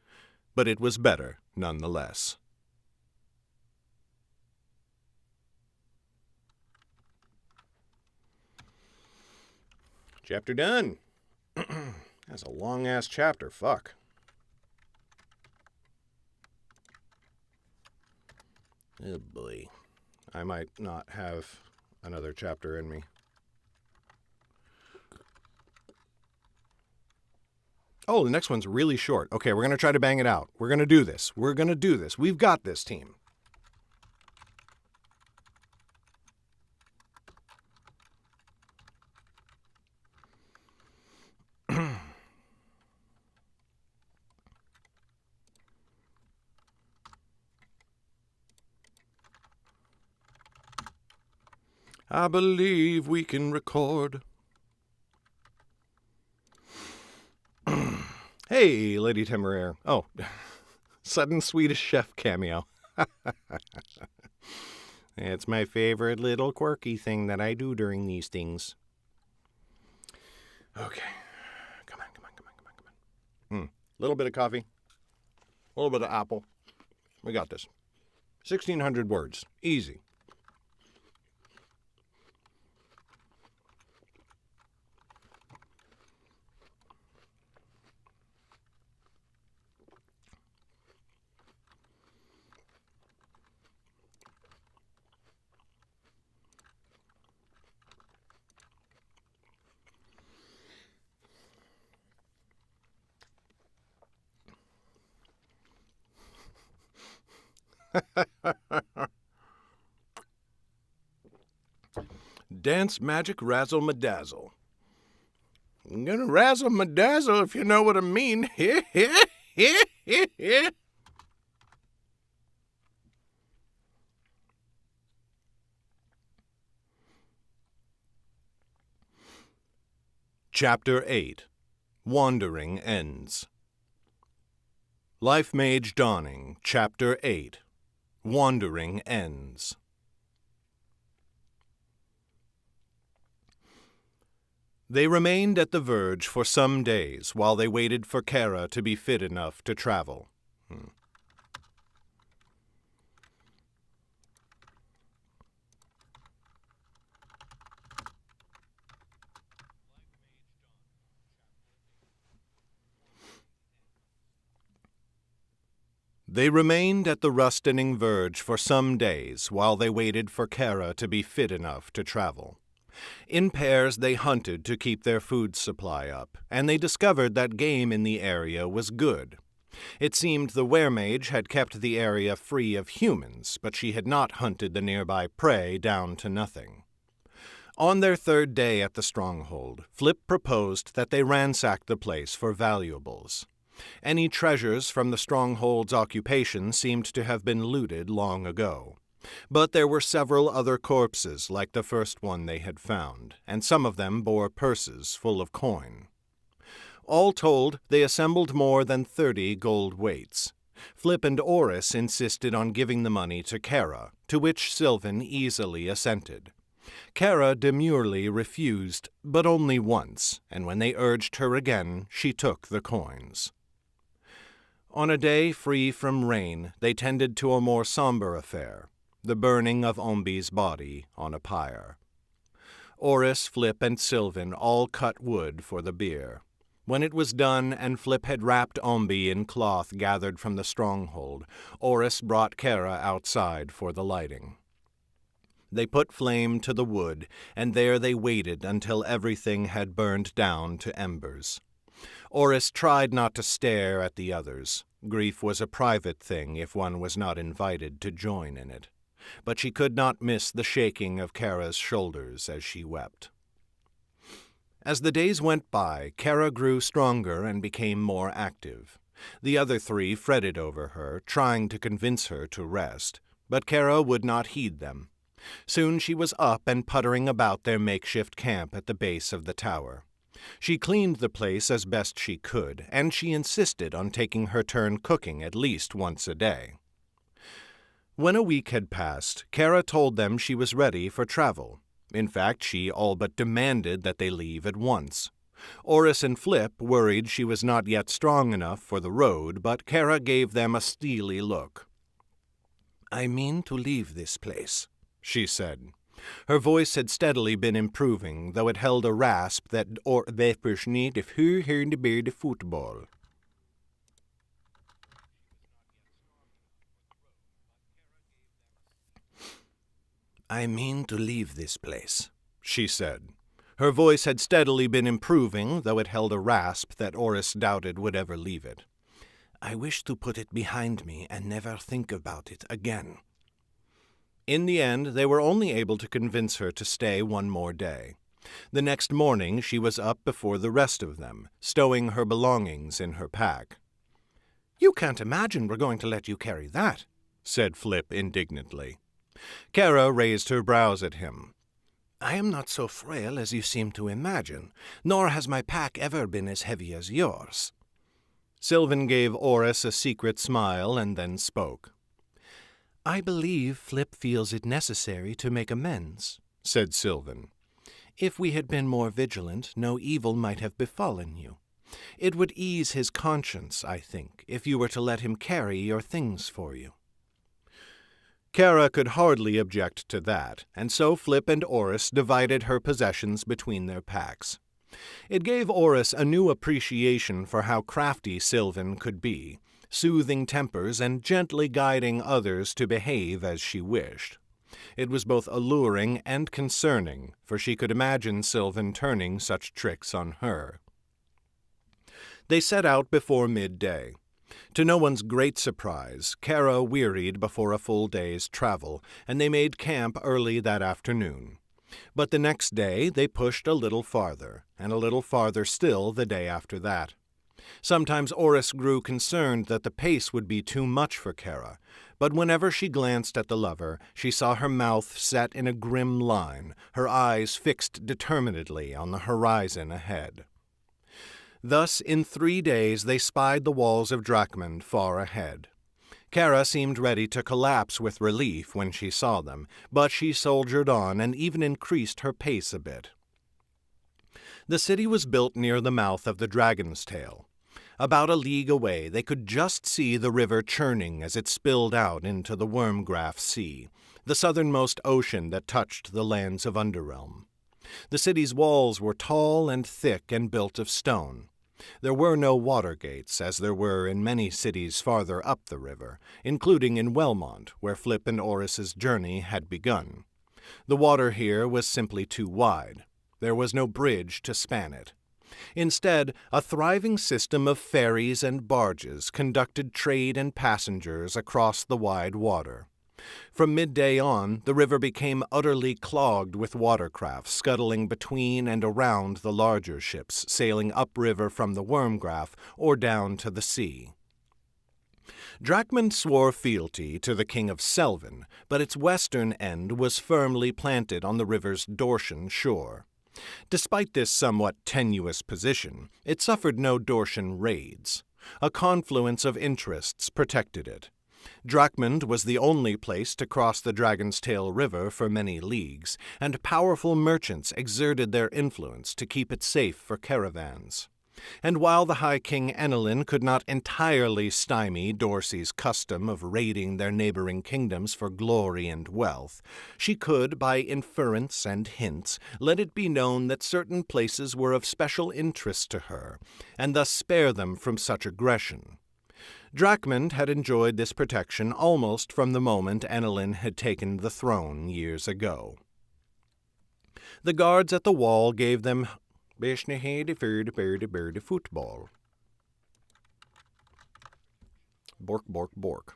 but it was better nonetheless. Chapter done. That's a long-ass chapter, fuck. Oh boy. I might not have another chapter in me. Oh, the next one's really short. Okay, we're going to try to bang it out. We're going to do this. We're going to do this. We've got this, team. I believe we can record. Hey, Lady Temeraire. Oh, sudden Swedish chef cameo. It's my favorite little quirky thing that I do during these things. Okay. Come on. Little bit of coffee. A little bit of apple. We got this. 1,600 words. Easy. Dance magic razzle madazzle. I'm gonna razzle madazzle if you know what I mean. Chapter 8. Wandering Ends. Lifemage Dawning, Chapter 8. Wandering Ends. They remained at the verge for some days while they waited for Kara to be fit enough to travel. They remained at the rustening verge for some days while they waited for Kara to be fit enough to travel. In pairs they hunted to keep their food supply up, and they discovered that game in the area was good. It seemed the weremage had kept the area free of humans, but she had not hunted the nearby prey down to nothing. On their third day at the stronghold, Flip proposed that they ransack the place for valuables. Any treasures from the stronghold's occupation seemed to have been looted long ago. But there were several other corpses like the first one they had found, and some of them bore purses full of coin. All told, they assembled more than 30 gold weights. Flip and Oris insisted on giving the money to Kara, to which Sylvan easily assented. Kara demurely refused, but only once, and when they urged her again, she took the coins. On a day free from rain, they tended to a more somber affair, the burning of Ombi's body on a pyre. Oris, Flip, and Sylvan all cut wood for the bier. When it was done and Flip had wrapped Ombi in cloth gathered from the stronghold, Oris brought Kara outside for the lighting. They put flame to the wood, and there they waited until everything had burned down to embers. Oris tried not to stare at the others. Grief was a private thing if one was not invited to join in it. But she could not miss the shaking of Kara's shoulders as she wept. As the days went by, Kara grew stronger and became more active. The other three fretted over her, trying to convince her to rest, but Kara would not heed them. Soon she was up and puttering about their makeshift camp at the base of the tower. She cleaned the place as best she could, and she insisted on taking her turn cooking at least once a day. When a week had passed, Kara told them she was ready for travel. In fact, she all but demanded that they leave at once. Oris and Flip worried she was not yet strong enough for the road, but Kara gave them a steely look. "I mean to leave this place," she said. Her voice had steadily been improving, though it held a rasp that vepers need if who heard the bear the football. "I mean to leave this place," she said. Her voice had steadily been improving, though it held a rasp that Oris doubted would ever leave it. "I wish to put it behind me and never think about it again." In the end, they were only able to convince her to stay one more day. The next morning she was up before the rest of them, stowing her belongings in her pack. "You can't imagine we're going to let you carry that," said Flip indignantly. Kara raised her brows at him. "I am not so frail as you seem to imagine, nor has my pack ever been as heavy as yours." Sylvan gave Oris a secret smile and then spoke. "I believe Flip feels it necessary to make amends," said Sylvan. "If we had been more vigilant, no evil might have befallen you. It would ease his conscience, I think, if you were to let him carry your things for you." Kara could hardly object to that, and so Flip and Oris divided her possessions between their packs. It gave Oris a new appreciation for how crafty Sylvan could be, soothing tempers and gently guiding others to behave as she wished. It was both alluring and concerning, for she could imagine Sylvan turning such tricks on her. They set out before midday. To no one's great surprise, Kara wearied before a full day's travel, and they made camp early that afternoon. But the next day they pushed a little farther, and a little farther still the day after that. Sometimes Oris grew concerned that the pace would be too much for Kara, but whenever she glanced at the lover, she saw her mouth set in a grim line, her eyes fixed determinedly on the horizon ahead. Thus, in 3 days, they spied the walls of Drachmund far ahead. Kara seemed ready to collapse with relief when she saw them, but she soldiered on and even increased her pace a bit. The city was built near the mouth of the Dragon's Tail. About a league away, they could just see the river churning as it spilled out into the Wormgraf Sea, the southernmost ocean that touched the lands of Underrealm. The city's walls were tall and thick and built of stone. There were no water gates, as there were in many cities farther up the river, including in Wellmont, where Flip and Oris's journey had begun. The water here was simply too wide. There was no bridge to span it. Instead, a thriving system of ferries and barges conducted trade and passengers across the wide water. From midday on, the river became utterly clogged with watercraft scuttling between and around the larger ships sailing upriver from the Wormgraf or down to the sea. Drachmund swore fealty to the King of Selvin, but its western end was firmly planted on the river's Dortian shore. Despite this somewhat tenuous position, it suffered no Dortian raids. A confluence of interests protected it. Drachmund was the only place to cross the Dragon's Tail River for many leagues, and powerful merchants exerted their influence to keep it safe for caravans. And while the High King Enelin could not entirely stymie Dorsey's custom of raiding their neighboring kingdoms for glory and wealth, she could, by inference and hints, let it be known that certain places were of special interest to her, and thus spare them from such aggression. Drachmund had enjoyed this protection almost from the moment Enelin had taken the throne years ago. The guards at the wall gave them football. Bork, bork, bork.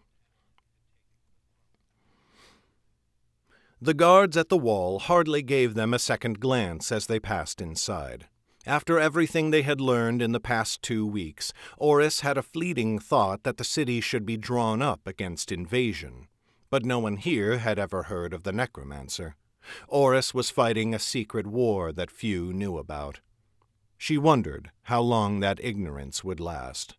The guards at the wall hardly gave them a second glance as they passed inside. After everything they had learned in the past 2 weeks, Oris had a fleeting thought that the city should be drawn up against invasion. But no one here had ever heard of the necromancer. Oris was fighting a secret war that few knew about. She wondered how long that ignorance would last.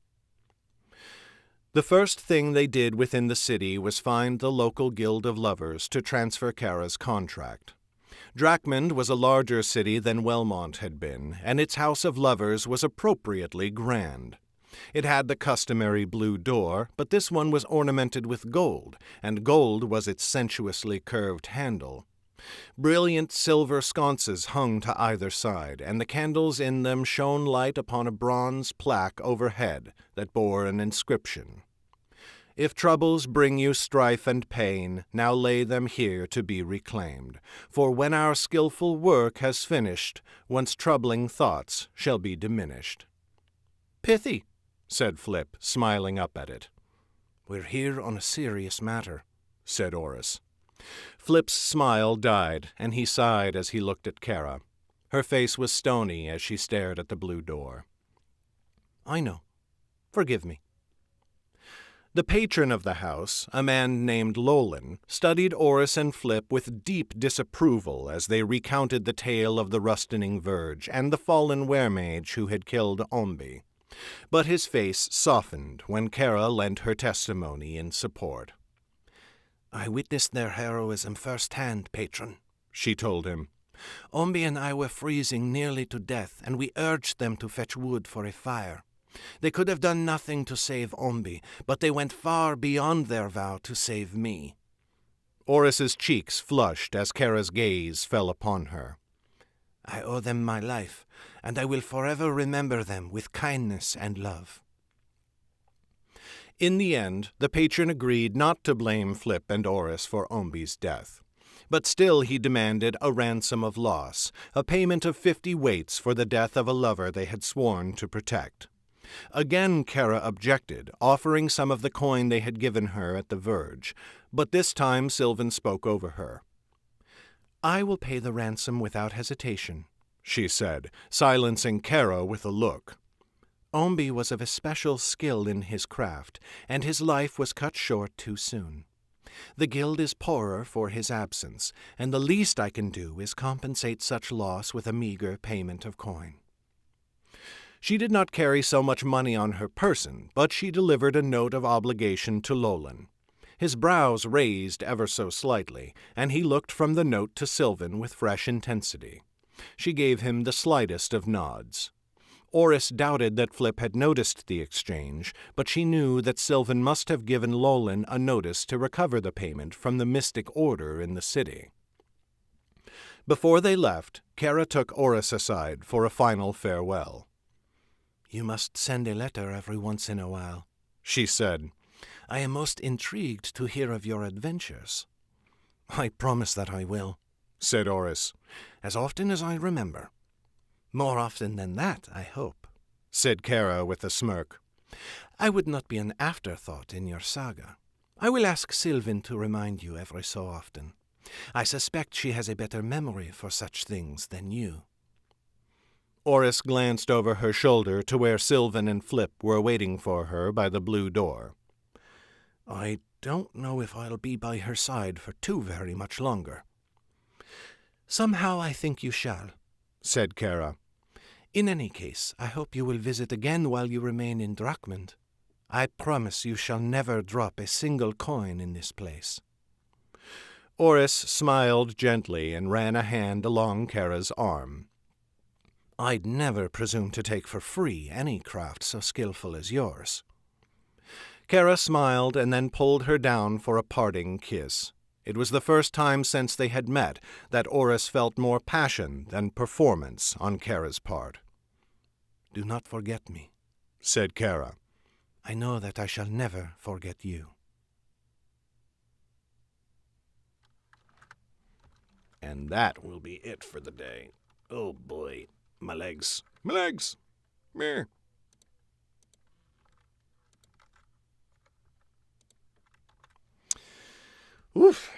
The first thing they did within the city was find the local Guild of Lovers to transfer Kara's contract. Drachmund was a larger city than Wellmont had been, and its House of Lovers was appropriately grand. It had the customary blue door, but this one was ornamented with gold, and gold was its sensuously curved handle. Brilliant silver sconces hung to either side, and the candles in them shone light upon a bronze plaque overhead that bore an inscription. If troubles bring you strife and pain, now lay them here to be reclaimed. For when our skillful work has finished, once troubling thoughts shall be diminished. Pithy, said Flip, smiling up at it. We're here on a serious matter, said Oris. Flip's smile died, and he sighed as he looked at Kara. Her face was stony as she stared at the blue door. I know. Forgive me. The patron of the house, a man named Lolin, studied Oris and Flip with deep disapproval as they recounted the tale of the Rustening Verge and the fallen weremage who had killed Ombi. But his face softened when Kara lent her testimony in support. I witnessed their heroism firsthand, patron, she told him. Ombi and I were freezing nearly to death, and we urged them to fetch wood for a fire. They could have done nothing to save Ombi, but they went far beyond their vow to save me. Oris's cheeks flushed as Kara's gaze fell upon her. I owe them my life, and I will forever remember them with kindness and love. In the end, the patron agreed not to blame Flip and Oris for Ombi's death. But still he demanded a ransom of loss, a payment of 50 weights for the death of a lover they had sworn to protect. Again Kara objected, offering some of the coin they had given her at the verge, but this time Sylvan spoke over her. I will pay the ransom without hesitation, she said, silencing Kara with a look. Ombi was of especial skill in his craft, and his life was cut short too soon. The guild is poorer for his absence, and the least I can do is compensate such loss with a meager payment of coin. She did not carry so much money on her person, but she delivered a note of obligation to Lolan. His brows raised ever so slightly, and he looked from the note to Sylvan with fresh intensity. She gave him the slightest of nods. Oris doubted that Flip had noticed the exchange, but she knew that Sylvan must have given Lolan a notice to recover the payment from the mystic order in the city. Before they left, Kara took Oris aside for a final farewell. "You must send a letter every once in a while," she said. "I am most intrigued to hear of your adventures." "I promise that I will," said Oris, "as often as I remember." "More often than that, I hope," said Kara with a smirk. "I would not be an afterthought in your saga. I will ask Sylvan to remind you every so often. I suspect she has a better memory for such things than you." Oris glanced over her shoulder to where Sylvan and Flip were waiting for her by the blue door. "I don't know if I'll be by her side for too very much longer." "Somehow I think you shall," said Kara. "In any case, I hope you will visit again while you remain in Drakmund. I promise you shall never drop a single coin in this place." Oris smiled gently and ran a hand along Kara's arm. "I'd never presume to take for free any craft so skillful as yours." Kara smiled and then pulled her down for a parting kiss. It was the first time since they had met that Oris felt more passion than performance on Kara's part. "Do not forget me," said Kara. "I know that I shall never forget you." And that will be it for the day. Oh boy, my legs. My legs! Meh. Oof.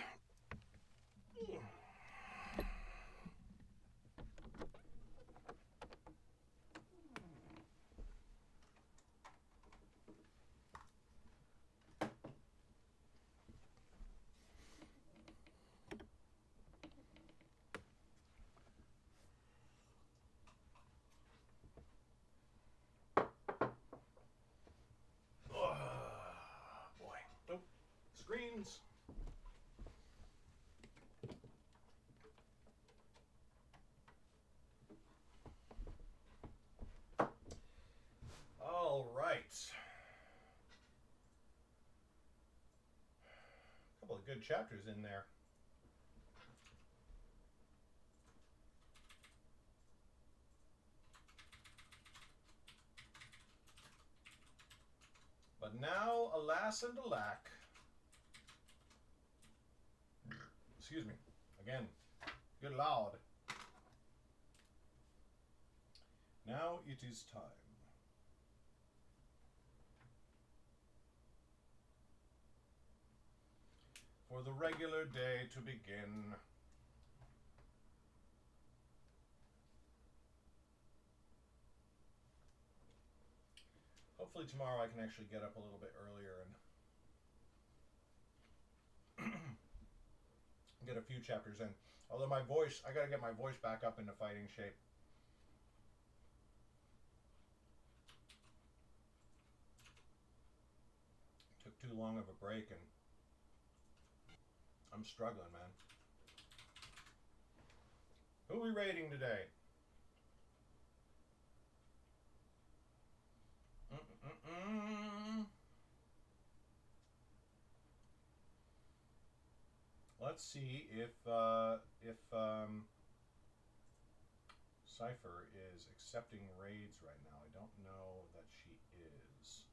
Boy. Oh, screens. All right. A couple of good chapters in there. But now, alas and alack. Excuse me. Again. Good Lord. Now it is time. For the regular day to begin. Hopefully tomorrow I can actually get up a little bit earlier and get a few chapters in. Although my voice, I gotta get my voice back up into fighting shape. Took too long of a break and I'm struggling, man. Who are we raiding today? Let's see if Cypher is accepting raids right now. I don't know that she is.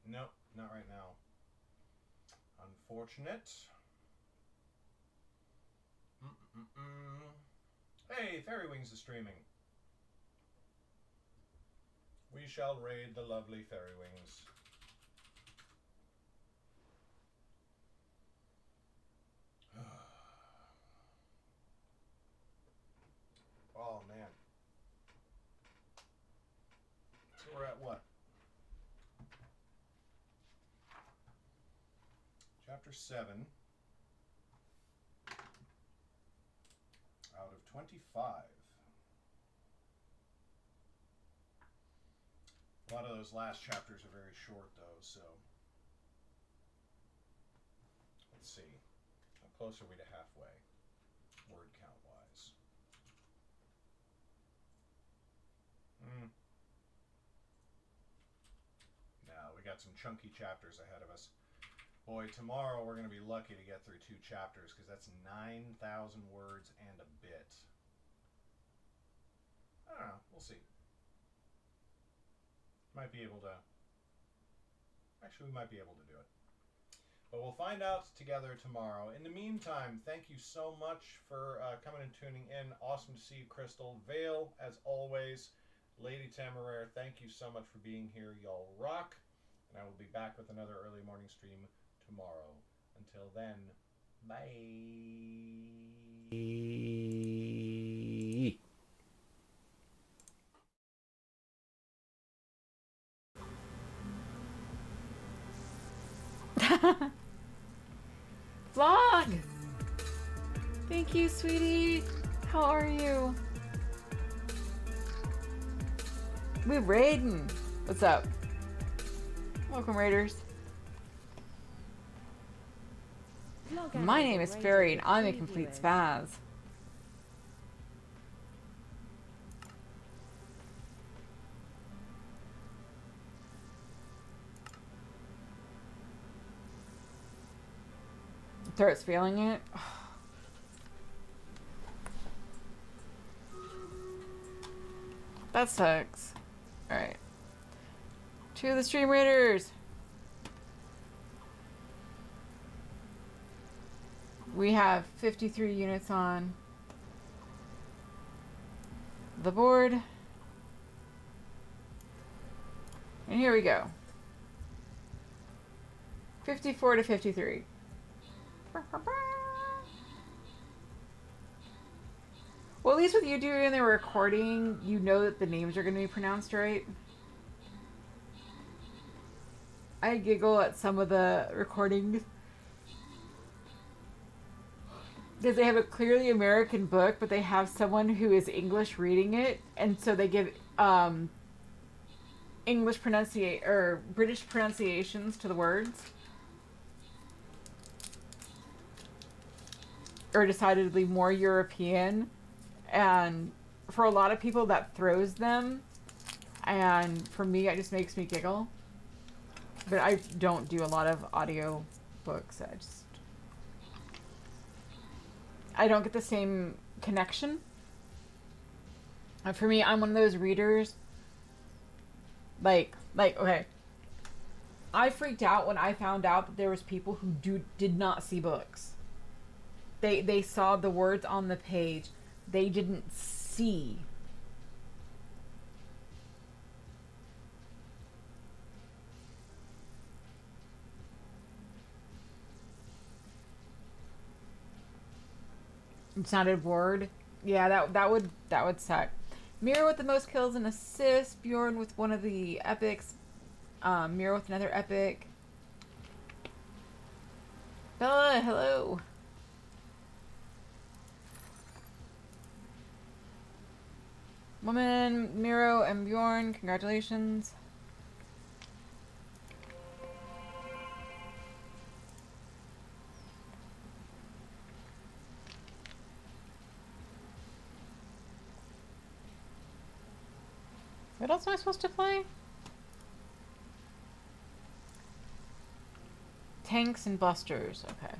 Nope, not right now. Unfortunate. Hey, Fairy Wings is streaming. We shall raid the lovely Fairy Wings. Oh, man. So we're at what? chapter 7 out of 25. A lot of those last chapters are very short, though, so let's see. How close are we to halfway, word count-wise? No, we got some chunky chapters ahead of us. Boy, tomorrow we're going to be lucky to get through 2 chapters, because that's 9,000 words and a bit. I don't know. We'll see. Might be able to... Actually, we might be able to do it. But we'll find out together tomorrow. In the meantime, thank you so much for coming and tuning in. Awesome to see you, Crystal. Vale, as always. Lady Temeraire, thank you so much for being here. Y'all rock. And I will be back with another early morning stream tomorrow. Until then, bye. Vlog! Thank you, sweetie. How are you? We're raiding. What's up? Welcome, Raiders. My name is Fairy, and I'm a complete spaz. Throat's feeling it. That sucks. Alright. To the stream raiders. We have 53 units on the board. And here we go. 54 to 53. Well, at least with you doing the recording, you know that the names are going to be pronounced right. I giggle at some of the recordings because they have a clearly American book, but they have someone who is English reading it, and so they give English pronunciation or British pronunciations to the words, or decidedly more European, and for a lot of people that throws them, and for me it just makes me giggle. But I don't do a lot of audio books. I don't get the same connection. And for me, I'm one of those readers. Like, okay. I freaked out when I found out that there was people who did not see books. They saw the words on the page. They didn't see. It's not a word. Yeah, that would suck. Mira with the most kills and assists. Bjorn with one of the epics. Mira with another epic. Bella, hello. Woman, Miro, and Bjorn, congratulations. What else am I supposed to play? Tanks and busters, okay.